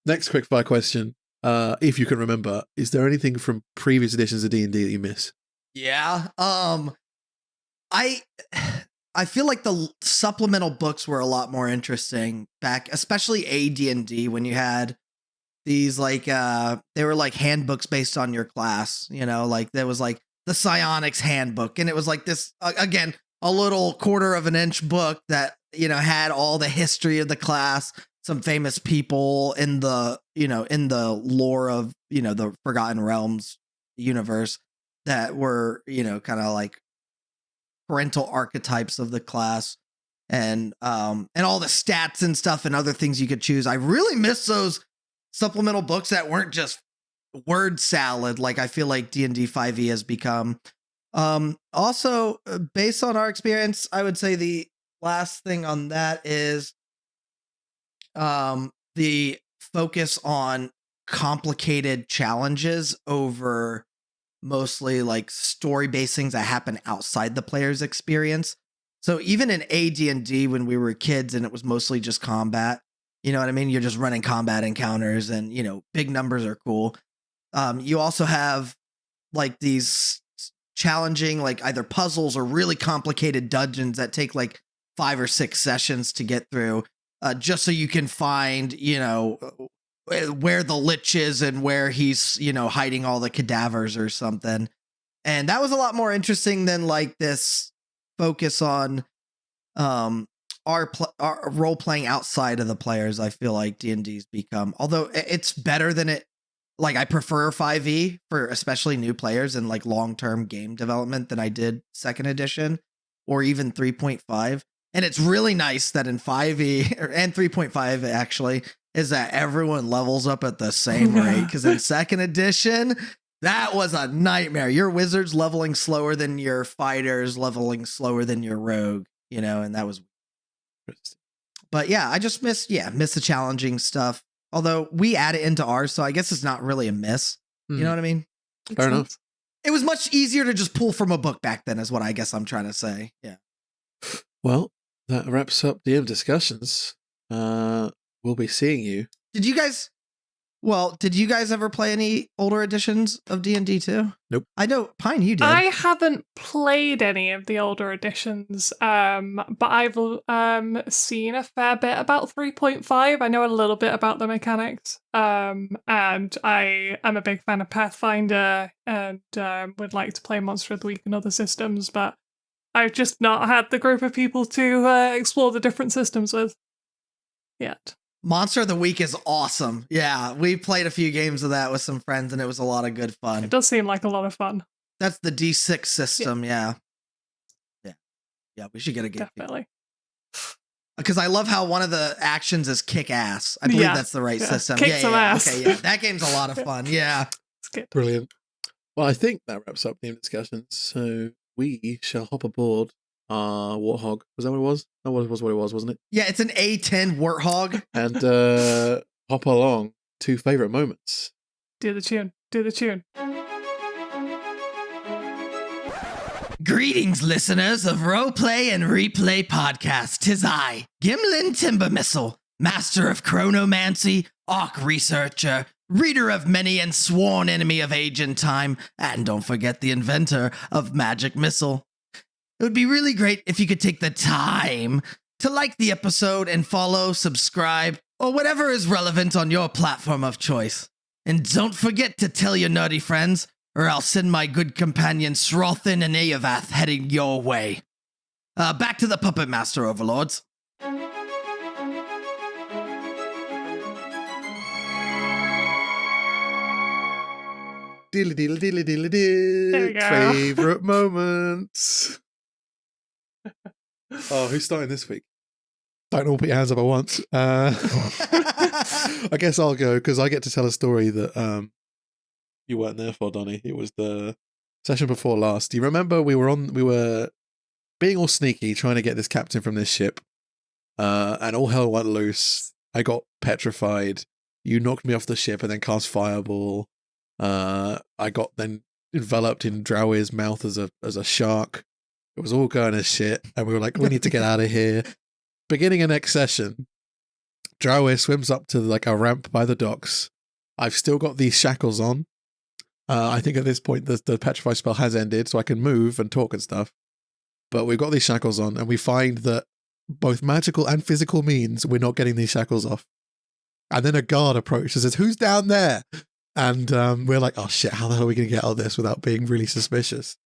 Next quick fire question. If you can remember, is there anything from previous editions of D&D that you miss? Yeah. I feel like the supplemental books were a lot more interesting back, especially AD&D, when you had these like they were like handbooks based on your class, like there was like the Psionics handbook, and it was like this again, a little 1/4 of an inch book that had all the history of the class, some famous people in the in the lore of the Forgotten Realms universe that were kind of like parental archetypes of the class, and all the stats and stuff and other things you could choose. I really miss those supplemental books that weren't just word salad like I feel like D&D 5e has become. Also, based on our experience, I would say the last thing on that is the focus on complicated challenges over mostly like story-based things that happen outside the player's experience. So even in AD&D, when we were kids and it was mostly just combat, you know what I mean? You're just running combat encounters and, big numbers are cool. You also have like these challenging, like either puzzles or really complicated dungeons that take like 5 or 6 sessions to get through, just so you can find, where the lich is and where he's, hiding all the cadavers or something. And that was a lot more interesting than like this focus on our role playing outside of the players. I feel like D&D's become, although it's better than it, like I prefer 5e for especially new players and like long-term game development than I did 2nd edition or even 3.5. And it's really nice that in 5e and 3.5 actually is that everyone levels up at the same rate, because in 2nd edition, that was a nightmare. Your wizard's leveling slower than your fighters, leveling slower than your rogue, and that was. But yeah, I just miss the challenging stuff. Although we add it into ours, so I guess it's not really a miss. You know what I mean? Fair enough. It was much easier to just pull from a book back then, is what I guess I'm trying to say. Yeah. Well, that wraps up DM discussions. We'll be seeing you. Did you guys ever play any older editions of D&D too? Nope. I know, Pine, you did. I haven't played any of the older editions, but I've seen a fair bit about 3.5. I know a little bit about the mechanics, and I am a big fan of Pathfinder and would like to play Monster of the Week and other systems, but I've just not had the group of people to explore the different systems with yet. Monster of the Week is awesome. Yeah, we played a few games of that with some friends, and it was a lot of good fun. It does seem like a lot of fun. That's the D6 system, yeah. Yeah, we should get a gatekeeper. Definitely. Because I love how one of the actions is kick ass. I believe that's the right system. Kick some ass. Okay, yeah. That game's a lot of fun. Yeah. It's good. Brilliant. Well, I think that wraps up the discussion. So we shall hop aboard our Warthog. Was that what it was? That was what it was, wasn't it? Yeah, it's an A10 Warthog. And hop along to favorite moments. Do the tune. Do the tune. Greetings, listeners of Roleplay and Replay Podcast. 'Tis I, Gimlin Timbermissile, master of chronomancy, arc researcher, reader of many and sworn enemy of age and time, and don't forget the inventor of magic missile. It would be really great if you could take the time to like the episode and follow, subscribe, or whatever is relevant on your platform of choice. And don't forget to tell your nerdy friends, or I'll send my good companion Srothin and Eovath heading your way. Back to the Puppet Master Overlords. Dealy dealy dealy dealy There we deal. go. Favorite moments. Oh, who's starting this week? Don't all put your hands up at once. I guess I'll go because I get to tell a story that you weren't there for, Donnie. It was the session before last. Do you remember we were being all sneaky trying to get this captain from this ship, and all hell went loose. I got petrified. You knocked me off the ship and then cast fireball. I got then enveloped in Drowir's mouth as a shark. It was all going as shit, and we were like, we need to get out of here. Beginning of next session, Drowir swims up to like a ramp by the docks. I've still got these shackles on. I think at this point the petrify spell has ended, so I can move and talk and stuff. But we've got these shackles on, and we find that both magical and physical means we're not getting these shackles off. And then a guard approaches and says, "Who's down there?" And we're like, "Oh shit! How the hell are we going to get out of this without being really suspicious?"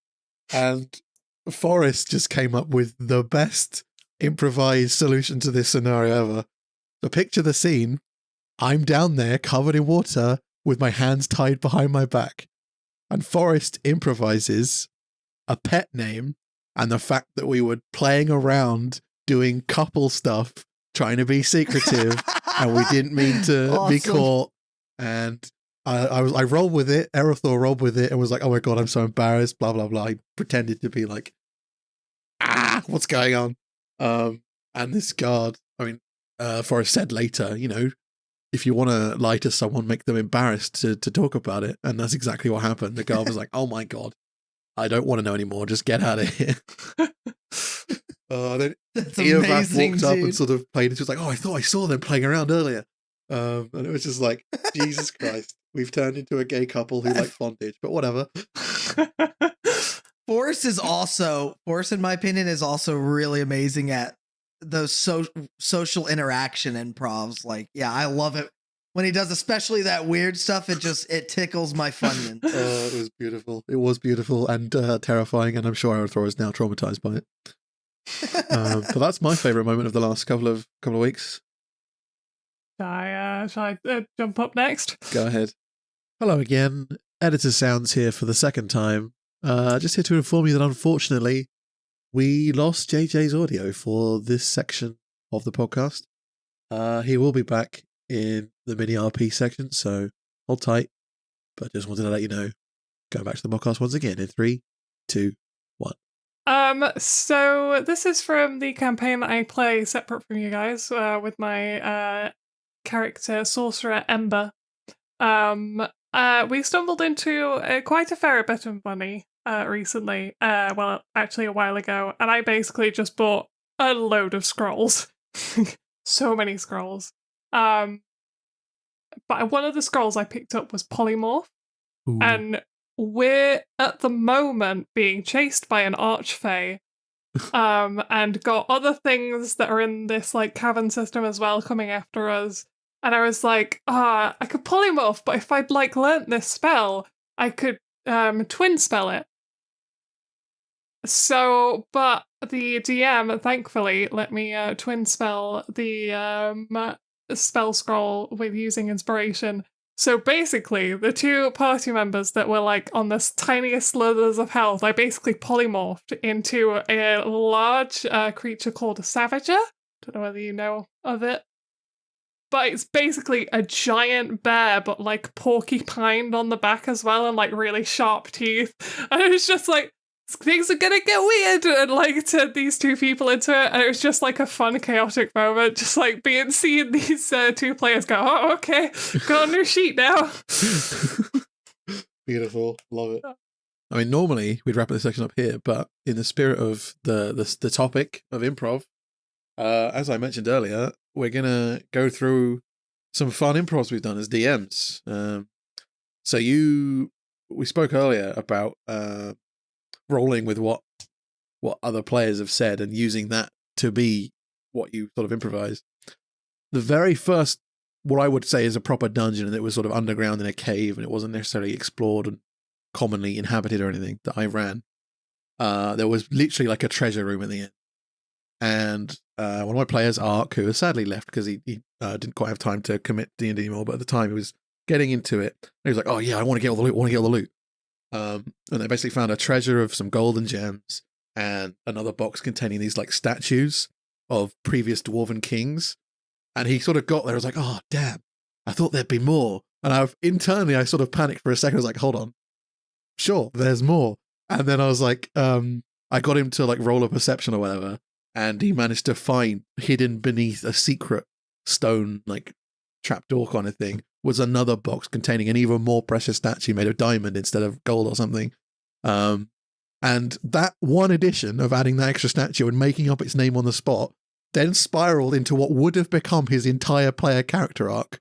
And Forrest just came up with the best improvised solution to this scenario ever. So picture the scene. I'm down there covered in water with my hands tied behind my back. And Forrest improvises a pet name and the fact that we were playing around doing couple stuff, trying to be secretive, and we didn't mean to be caught. And I rolled with it. Erothor rolled with it and was like, "Oh my god, I'm so embarrassed." Blah blah blah. He pretended to be like, what's going on? And this guard, Forrest said later, if you want to lie to someone, make them embarrassed to talk about it. And that's exactly what happened. The guard was like, "Oh my god, I don't want to know anymore. Just get out of here." Then Eovath walked up and sort of played it. She was like, "Oh, I thought I saw them playing around earlier." And it was just like, Jesus Christ, we've turned into a gay couple who like bondage, but whatever. Forrest, in my opinion, is also really amazing at those social interaction improvs. Like, yeah, I love it when he does, especially that weird stuff. It tickles my funyuns. It was beautiful. It was beautiful and terrifying, and I'm sure Erothor is now traumatized by it. But that's my favorite moment of the last couple of weeks. Shall I jump up next? Go ahead. Hello again. Editor Sounds here for the second time. Just here to inform you that unfortunately we lost JJ's audio for this section of the podcast. He will be back in the mini RP section, so hold tight. But just wanted to let you know, going back to the podcast once again in 3, 2, 1. So this is from the campaign that I play separate from you guys, with my character Sorcerer Ember. We stumbled into quite a fair bit of money recently, well, actually a while ago, and I basically just bought a load of scrolls. So many scrolls. But one of the scrolls I picked up was Polymorph. Ooh. And we're at the moment being chased by an archfey, and got other things that are in this like cavern system as well coming after us. And I was like, I could polymorph, but if I'd like learnt this spell, I could twin spell it. So, but the DM thankfully let me twin spell the spell scroll with using inspiration. So basically, the two party members that were like on the tiniest slithers of health, I basically polymorphed into a large creature called a Savager. Don't know whether you know of it. But it's basically a giant bear, but like porcupined on the back as well, and like really sharp teeth. And it was just like, things are gonna get weird, and like turned these two people into it, and it was just like a fun, chaotic moment, just like seeing these two players go, oh, okay, got a new sheet now. Beautiful, love it. I mean, normally we'd wrap this section up here, but in the spirit of the topic of improv, as I mentioned earlier, we're gonna go through some fun improvs we've done as DMs. We spoke earlier about rolling with what other players have said and using that to be what you sort of improvise. The very first, what I would say is a proper dungeon, and it was sort of underground in a cave, and it wasn't necessarily explored and commonly inhabited or anything, that I ran. There was literally like a treasure room at the end. And one of my players, Ark, who has sadly left because he didn't quite have time to commit D&D anymore, but at the time he was getting into it. And he was like, oh yeah, I want to get all the loot, and they basically found a treasure of some golden gems and another box containing these like statues of previous dwarven kings. And he sort of got there, I was like, oh damn, I thought there'd be more. And I sort of panicked for a second. I was like, hold on, sure, there's more. And then I was like, I got him to like roll a perception or whatever, and he managed to find hidden beneath a secret stone like trapdoor kind of thing was another box containing an even more precious statue made of diamond instead of gold or something. And that one addition of adding that extra statue and making up its name on the spot then spiraled into what would have become his entire player character arc,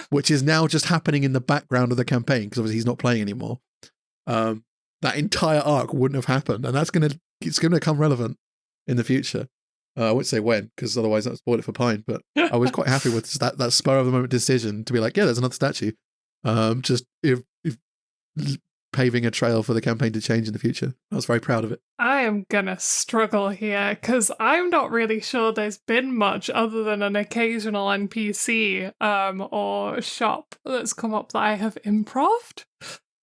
which is now just happening in the background of the campaign because obviously he's not playing anymore. That entire arc wouldn't have happened, and it's going to become relevant in the future. I won't say when, because otherwise that would spoil it for Pine, but I was quite happy with that spur of the moment decision to be like, yeah, there's another statue. Just if paving a trail for the campaign to change in the future. I was very proud of it. I am gonna struggle here, because I'm not really sure there's been much other than an occasional NPC or shop that's come up that I have improved.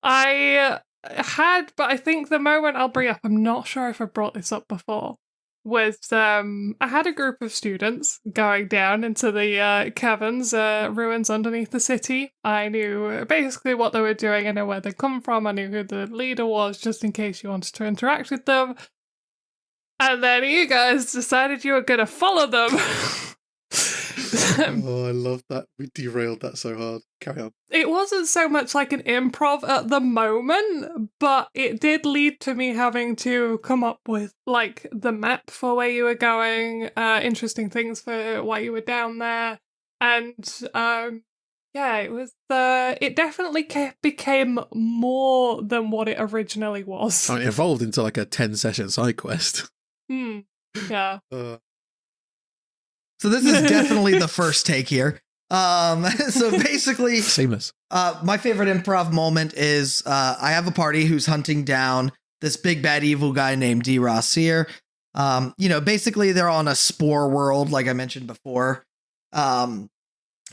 I had, but I think the moment I'll bring up, I'm not sure if I brought this up before, was I had a group of students going down into the caverns, ruins underneath the city. I knew basically what they were doing. I knew where they come from. I knew who the leader was, just in case you wanted to interact with them. And then you guys decided you were going to follow them. Oh, I love that. We derailed that so hard. Carry on. It wasn't so much like an improv at the moment, but it did lead to me having to come up with like the map for where you were going, interesting things for why you were down there, and it was it definitely became more than what it originally was. I mean, it evolved into like a 10-session side quest. Yeah. So this is definitely the first take here. So basically, seamless. My favorite improv moment is I have a party who's hunting down this big bad evil guy named D. Rossier. Basically they're on a spore world, like I mentioned before.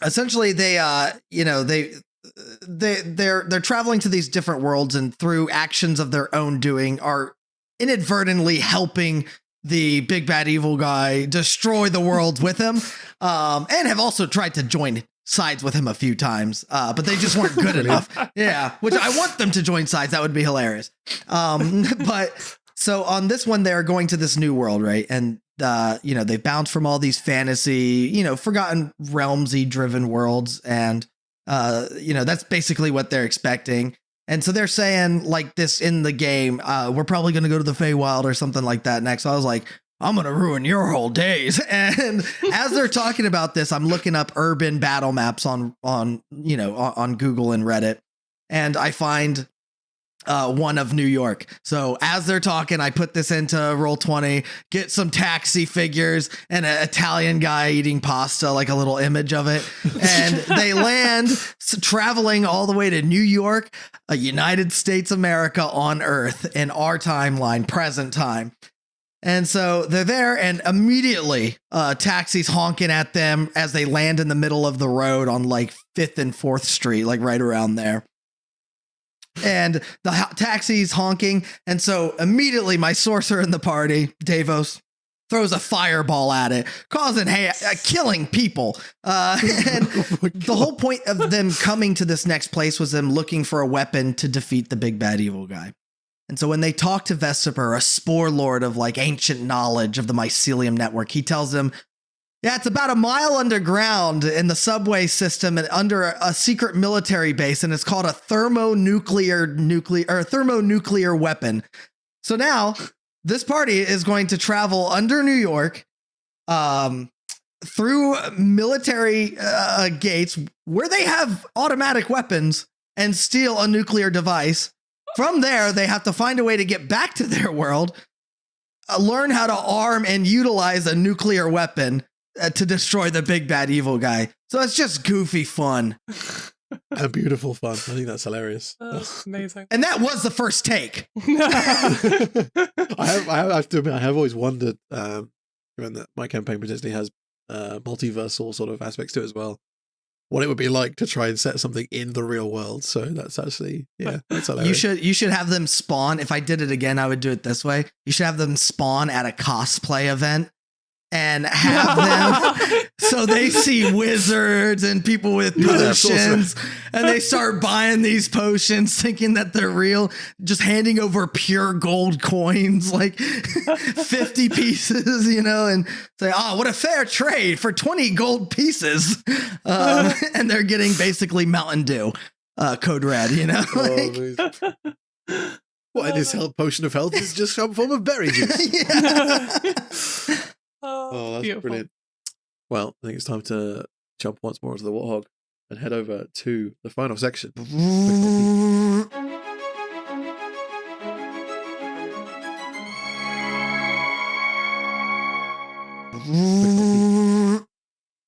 Essentially, they're traveling to these different worlds, and through actions of their own doing are inadvertently helping the big bad evil guy destroy the world with him, and have also tried to join sides with him a few times, but they just weren't good enough. Yeah, which I want them to join sides. That would be hilarious. But so on this one, they're going to this new world, right? And they bounce from all these fantasy, forgotten realms-y driven worlds, and that's basically what they're expecting. And so they're saying like this in the game, we're probably going to go to the Feywild or something like that next. So I was like, I'm going to ruin your whole days. And as they're talking about this, I'm looking up urban battle maps on Google and Reddit. And I find one of New York. So as they're talking, I put this into Roll20, get some taxi figures and an Italian guy eating pasta, like a little image of it. And they land traveling all the way to New York, a United States America on Earth in our timeline, present time. And so they're there, and immediately taxis honking at them as they land in the middle of the road on like 5th and 4th Street, like right around there. And the taxi's honking. And so immediately my sorcerer in the party, Davos, throws a fireball at it, causing killing people. And the whole point of them coming to this next place was them looking for a weapon to defeat the big bad evil guy. And so when they talk to Vesiper, a spore lord of like ancient knowledge of the mycelium network, he tells them, yeah, it's about a mile underground in the subway system and under a secret military base, and it's called a thermonuclear weapon. So now this party is going to travel under New York, through military gates where they have automatic weapons and steal a nuclear device. From there, they have to find a way to get back to their world, learn how to arm and utilize a nuclear weapon to destroy the big bad evil guy. So it's just goofy fun. And beautiful fun. I think that's hilarious. That's amazing. And that was the first take. I have to admit, I have always wondered, given that my campaign potentially has multiversal sort of aspects to it as well, what it would be like to try and set something in the real world. So that's actually, that's hilarious. You should have them spawn. If I did it again, I would do it this way. You should have them spawn at a cosplay event and have them so they see wizards and people with potions, and they start buying these potions thinking that they're real, just handing over pure gold coins, like 50 pieces, and say, oh, what a fair trade for 20 gold pieces. And they're getting basically Mountain Dew, Code Red, What, this health potion of health is just some form of berry juice. Oh, that's beautiful. Brilliant. Well, I think it's time to jump once more into the Warthog and head over to the final section.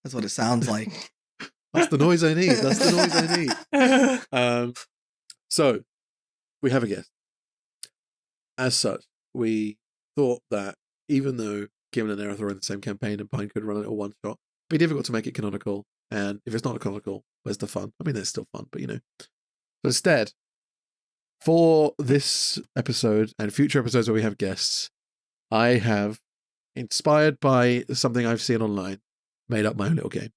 That's what it sounds like. That's the noise I need. So, we have a guest. As such, we thought that even though Gimli and Aerith are in the same campaign and Pine could run it a one shot, it'd be difficult to make it canonical. And if it's not canonical, where's the fun? I mean, there's still fun, but So instead, for this episode and future episodes where we have guests, I have, inspired by something I've seen online, made up my own little game,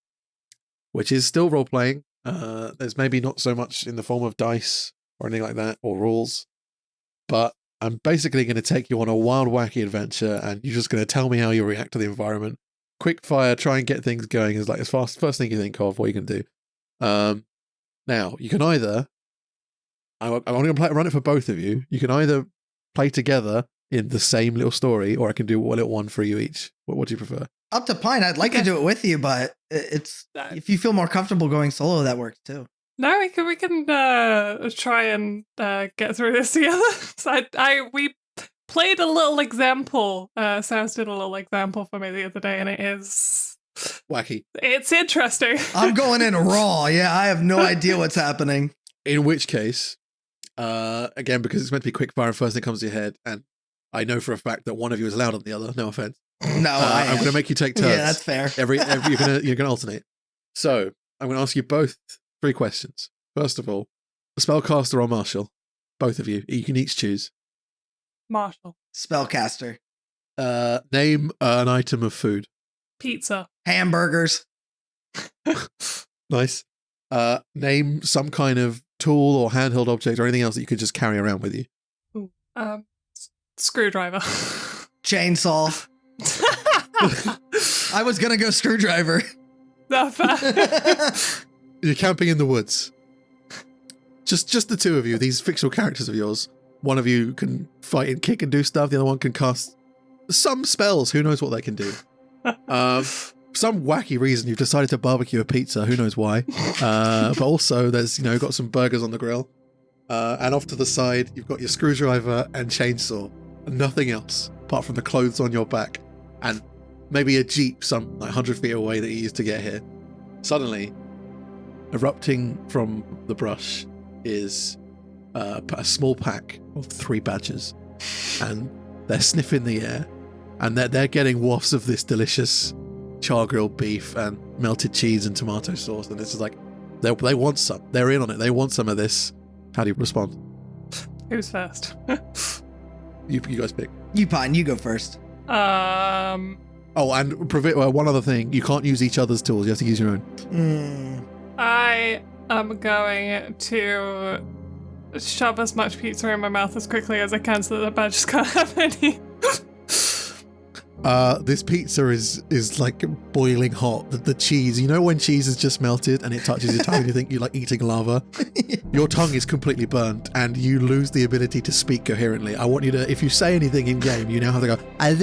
which is still role playing. There's maybe not so much in the form of dice or anything like that or rules, but I'm basically going to take you on a wild, wacky adventure, and you're just going to tell me how you react to the environment. Quick fire, try and get things going as first thing you think of, what you can do. Now, you can either, I'm going to run it for both of you. You can either play together in the same little story, or I can do a little one for you each. What do you prefer? Up to Pine. I'd like to do it with you, but it's if you feel more comfortable going solo, that works too. No, we can try and get through this together. So we played a little example. Sam's did a little example for me the other day, and it is wacky. It's interesting. I'm going in raw. Yeah, I have no idea what's happening. In which case, again, because it's meant to be quick fire and first thing comes to your head, and I know for a fact that one of you is louder than the other. No offense. No, I'm going to make you take turns. Yeah, that's fair. You're gonna alternate. So I'm going to ask you both 3 questions. First of all, spellcaster or martial? Both of you. You can each choose. Martial. Spellcaster. Name an item of food. Pizza. Hamburgers. Nice. Name some kind of tool or handheld object or anything else that you could just carry around with you. Ooh, screwdriver. Chainsaw. I was gonna go screwdriver. Not fair. You're camping in the woods. Just the two of you, these fictional characters of yours. One of you can fight and kick and do stuff. The other one can cast some spells. Who knows what they can do? For some wacky reason, you've decided to barbecue a pizza. Who knows why? But also, there's got some burgers on the grill. And off to the side, you've got your screwdriver and chainsaw. And nothing else, apart from the clothes on your back. And maybe a jeep some 100 feet away that you used to get here. Suddenly, erupting from the brush is a small pack of 3 badgers, and they're sniffing the air, and they're getting wafts of this delicious char grilled beef and melted cheese and tomato sauce, and it's just like they want some. They're in on it. They want some of this. How do you respond? Who's first? You guys pick. You Pine, you go first. Oh, and one other thing. You can't use each other's tools. You have to use your own. I am going to shove as much pizza in my mouth as quickly as I can so that the badgers can't have any. This pizza is like boiling hot. The cheese, you know when cheese is just melted and it touches your tongue and you think you're like eating lava? Your tongue is completely burnt and you lose the ability to speak coherently. I want you to, if you say anything in game, you now have to go as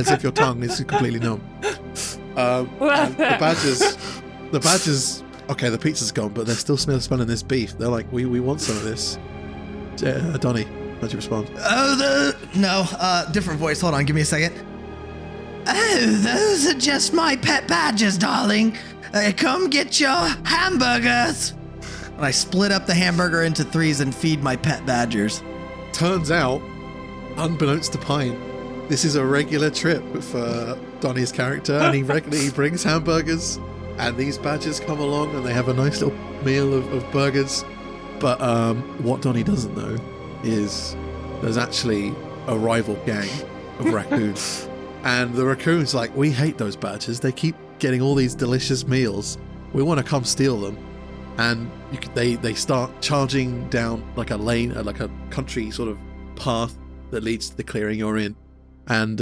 if your tongue is completely numb. And the badgers, okay, the pizza's gone, but they're still smelling this beef. They're like, we want some of this. Donnie, how'd you respond? Different voice. Hold on, give me a second. Oh, those are just my pet badgers, darling. Come get your hamburgers. And I split up the hamburger into threes and feed my pet badgers. Turns out, unbeknownst to Pine, this is a regular trip for Donnie's character, and he regularly brings hamburgers, and these badgers come along and they have a nice little meal of burgers. But what Donnie doesn't know is there's actually a rival gang of raccoons. And the raccoons like, we hate those badgers. They keep getting all these delicious meals. We want to come steal them. And they start charging down like a lane, like a country sort of path that leads to the clearing you're in. And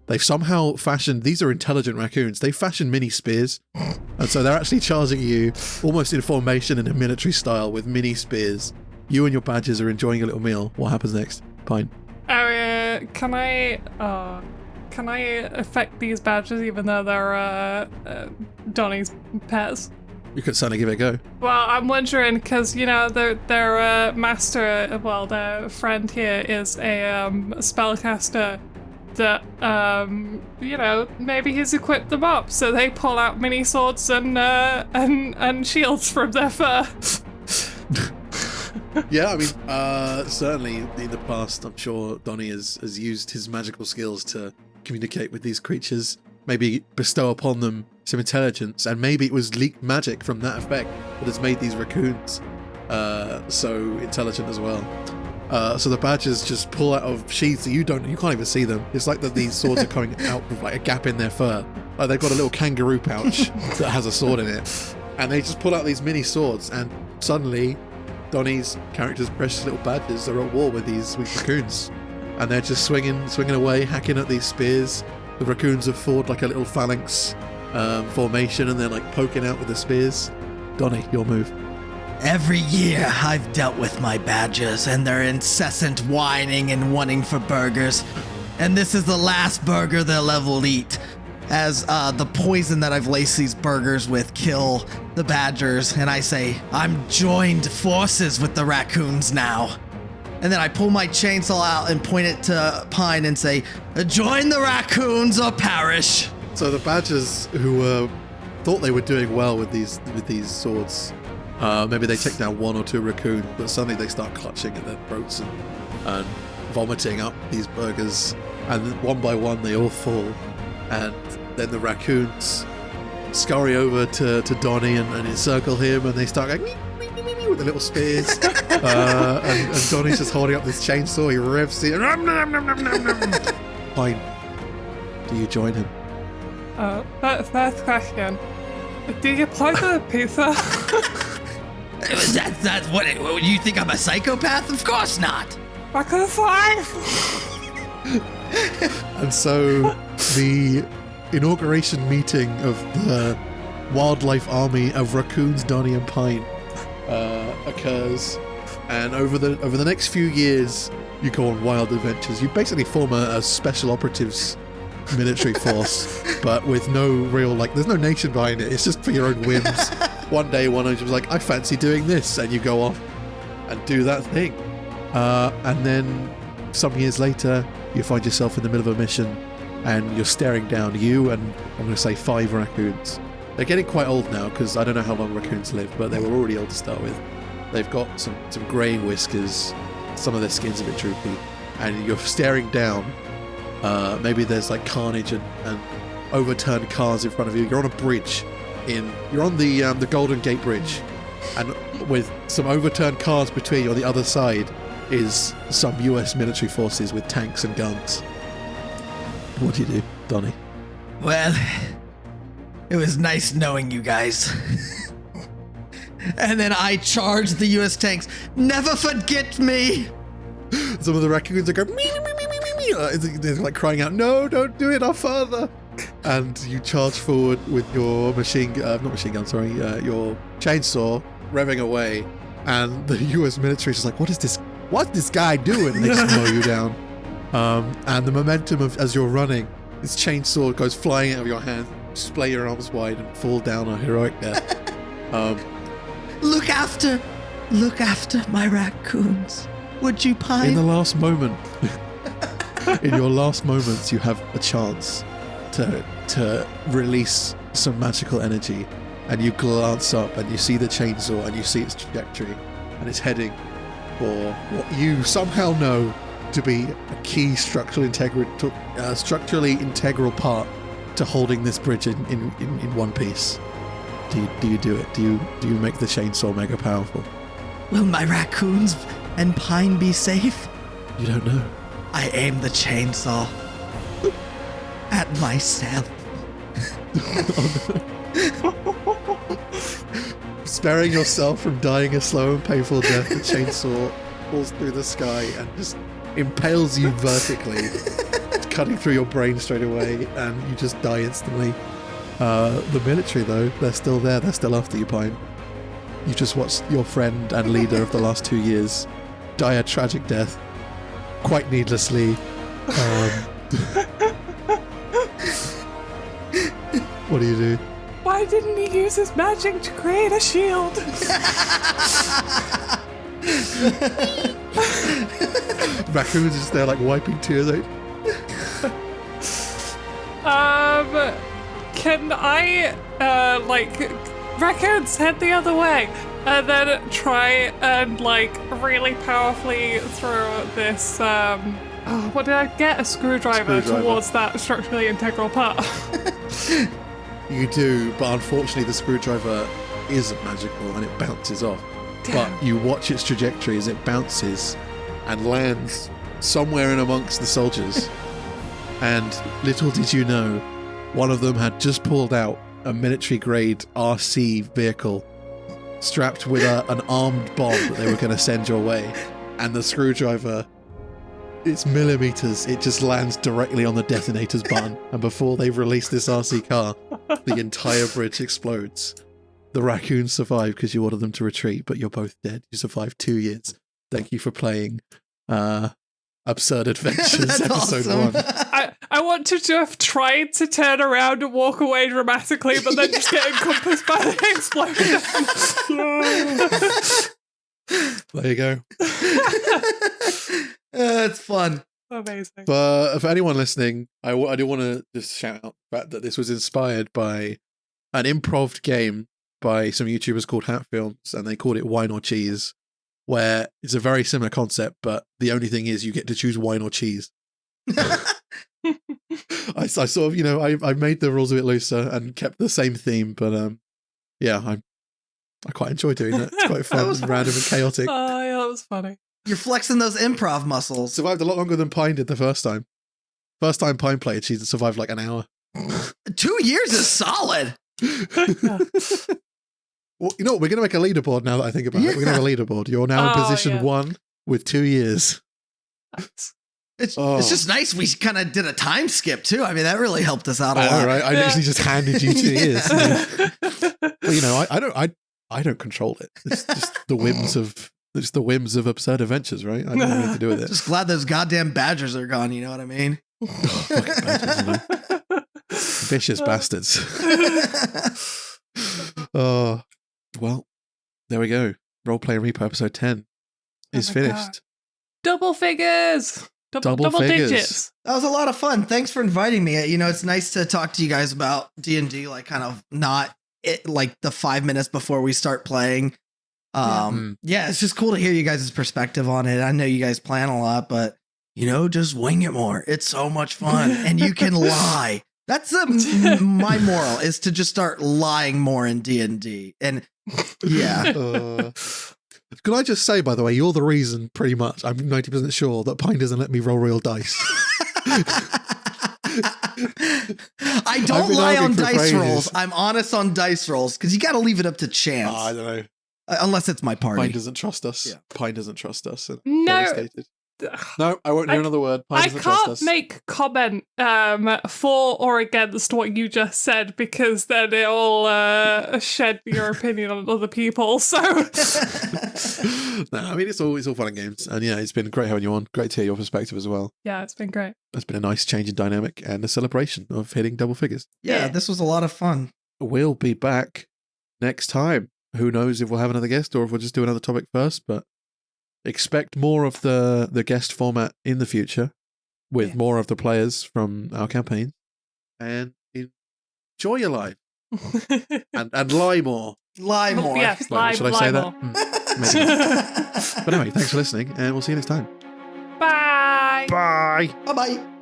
they've somehow fashioned, these are intelligent raccoons, they fashioned mini spears. And so they're actually charging you almost in formation in a military style with mini spears. You and your badgers are enjoying a little meal. What happens next? Pine. Can I affect these badgers even though they're Donnie's pets? You could certainly give it a go. Well, I'm wondering because their master, their friend here is a spellcaster that maybe he's equipped them up, so they pull out mini swords and shields from their fur. Yeah, I mean, certainly in the past, I'm sure Donnie has used his magical skills to communicate with these creatures, maybe bestow upon them some intelligence, and maybe it was leaked magic from that effect that has made these raccoons so intelligent as well. So the badgers just pull out of sheaths that you can't even see them. It's like that these swords are coming out with like a gap in their fur. Like they've got a little kangaroo pouch that has a sword in it, and they just pull out these mini swords, and suddenly Donnie's character's precious little badgers are at war with these raccoons, and they're just swinging away, hacking at these spears. The raccoons have formed like a little phalanx formation, and they're like poking out with the spears. Donnie, your move. Every year I've dealt with my badgers and their incessant whining and wanting for burgers, and this is the last burger they'll ever eat, as the poison that I've laced these burgers with kill the badgers, and I say, I'm joined forces with the raccoons now. And then I pull my chainsaw out and point it to Pine and say, join the raccoons or perish. So the badgers who thought they were doing well with these swords, maybe they take down one or two raccoons, but suddenly they start clutching at their throats and vomiting up these burgers, and one by one they all fall, and then the raccoons scurry over to Donnie and encircle him, and they start going with the little spears, and Donnie's just holding up this chainsaw. He revs it. Fine. Do you join him? First question. Do you play the pizza? That's what you think I'm a psychopath? Of course not. I could fly. And so the inauguration meeting of the wildlife army of raccoons, Donnie and Pine occurs, and over the next few years you go on wild adventures. You basically form a special operatives military force, but with no real, there's no nation behind it. It's just for your own whims. One day one of you was like, I fancy doing this, and you go off and do that thing, and then some years later you find yourself in the middle of a mission, and you're staring down, you and I'm going to say 5 raccoons. They're getting quite old now, because I don't know how long raccoons live, but they were already old to start with. They've got some greying whiskers, some of their skin's a bit droopy, and you're staring down Maybe there's like carnage and overturned cars in front of you. You're on a bridge. You're on the Golden Gate Bridge, and with some overturned cars between you, on the other side is some US military forces with tanks and guns. What do you do, Donnie? Well, it was nice knowing you guys. And then I charged the US tanks. Never forget me! Some of the raccoons are going, me. They're like crying out, no, don't do it, our father. And you charge forward with your your chainsaw, revving away. And the US military is just like, what's this guy doing? And they just mow you down. And the momentum of as you're running, this chainsaw goes flying out of your hand, splay your arms wide and fall down a heroic death. Look after my raccoons. Would you pine? In the last moment, in your last moments, you have a chance to release some magical energy, and you glance up and you see the chainsaw and you see its trajectory, and it's heading for what you somehow know to be a key structurally integral part to holding this bridge in one piece. Do you do it? Do you make the chainsaw mega powerful? Will my raccoons and Pine be safe? You don't know. I aim the chainsaw at myself. Sparing yourself from dying a slow and painful death, the chainsaw falls through the sky and just impales you vertically, cutting through your brain straight away, and you just die instantly. The military, though, they're still there. They're still after you, Pine. You just watched your friend and leader of the last 2 years die a tragic death, quite needlessly. What do you do? Why didn't he use his magic to create a shield? Raccoons just there, like wiping tears out. Can I, raccoons head the other way, and then try and, really powerfully throw this, what did I get? A screwdriver towards that structurally integral part. You do, but unfortunately the screwdriver isn't magical and it bounces off. Damn. But you watch its trajectory as it bounces and lands somewhere in amongst the soldiers. And little did you know, one of them had just pulled out a military-grade RC vehicle strapped with an armed bomb that they were going to send your way. And the screwdriver, it's millimeters, it just lands directly on the detonator's button. And before they've released this RC car, the entire bridge explodes. The raccoons survive because you ordered them to retreat, but you're both dead. You survived 2 years. Thank you for playing Absurd Adventures episode awesome. 1. I wanted to have tried to turn around and walk away dramatically, but then just get encompassed by the explosion. There you go. It's fun. Amazing. But for anyone listening, I do want to just shout out the fact that this was inspired by an improv game by some YouTubers called Hat Films, and they called it Wine or Cheese, where it's a very similar concept, but the only thing is you get to choose wine or cheese. I sort of, I made the rules a bit looser and kept the same theme, but I quite enjoy doing that. It's quite fun, and random and chaotic. Oh, yeah, that was funny. You're flexing those improv muscles. Survived a lot longer than Pine did the first time. First time Pine played, she survived like an hour. 2 years is solid. Well, you know what? We're going to make a leaderboard now that I think about it. We're going to have a leaderboard. You're now in position 1 with 2 years. It's just nice we kind of did a time skip too. I mean, that really helped us out a lot. Right? I literally just handed you 2 years. Well, I don't control it. It's just the whims of Absurd Adventures, right? I don't know what to do with it. Just glad those goddamn badgers are gone. You know what I mean? Fucking badgers, vicious bastards. Oh, well, there we go. Roleplay Repo episode 10 is finished. God. Double figures. Double figures. Digits. That was a lot of fun. Thanks for inviting me. It's nice to talk to you guys about D&D, kind of not the 5 minutes before we start playing. It's just cool to hear you guys' perspective on it. I know you guys plan a lot, but just wing it more. It's so much fun. And you can lie. That's my moral, is to just start lying more in D&D. And yeah. Could I just say, by the way, you're the reason, pretty much, I'm 90% sure, that Pine doesn't let me roll real dice. I don't lie on dice rolls. I'm honest on dice rolls, because you got to leave it up to chance. I don't know. Unless it's my party. Pine doesn't trust us. Yeah. Pine doesn't trust us. No. No, I won't hear another word. Pine I doesn't trust can't us. make comment for or against what you just said, because then it'll shed your opinion on other people. So, No, I mean, it's all fun and games. And yeah, it's been great having you on. Great to hear your perspective as well. yeah, it's been great. It's been a nice change in dynamic and a celebration of hitting double figures. Yeah, this was a lot of fun. We'll be back next time. Who knows if we'll have another guest or if we'll just do another topic first, but expect more of the guest format in the future with more of the players from our campaign. And enjoy your life. and lie more. Lie more. Yes, Like, should I say more. that? Maybe. But anyway, thanks for listening, and we'll see you next time. Bye. Bye. Bye-bye.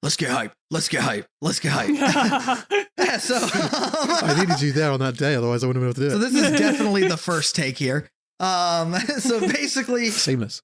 Let's get hype. Let's get hype. Let's get hype. Yeah, so I needed you there on that day, otherwise I wouldn't have been able to do it. So this is definitely the first take here. So basically, Seamless.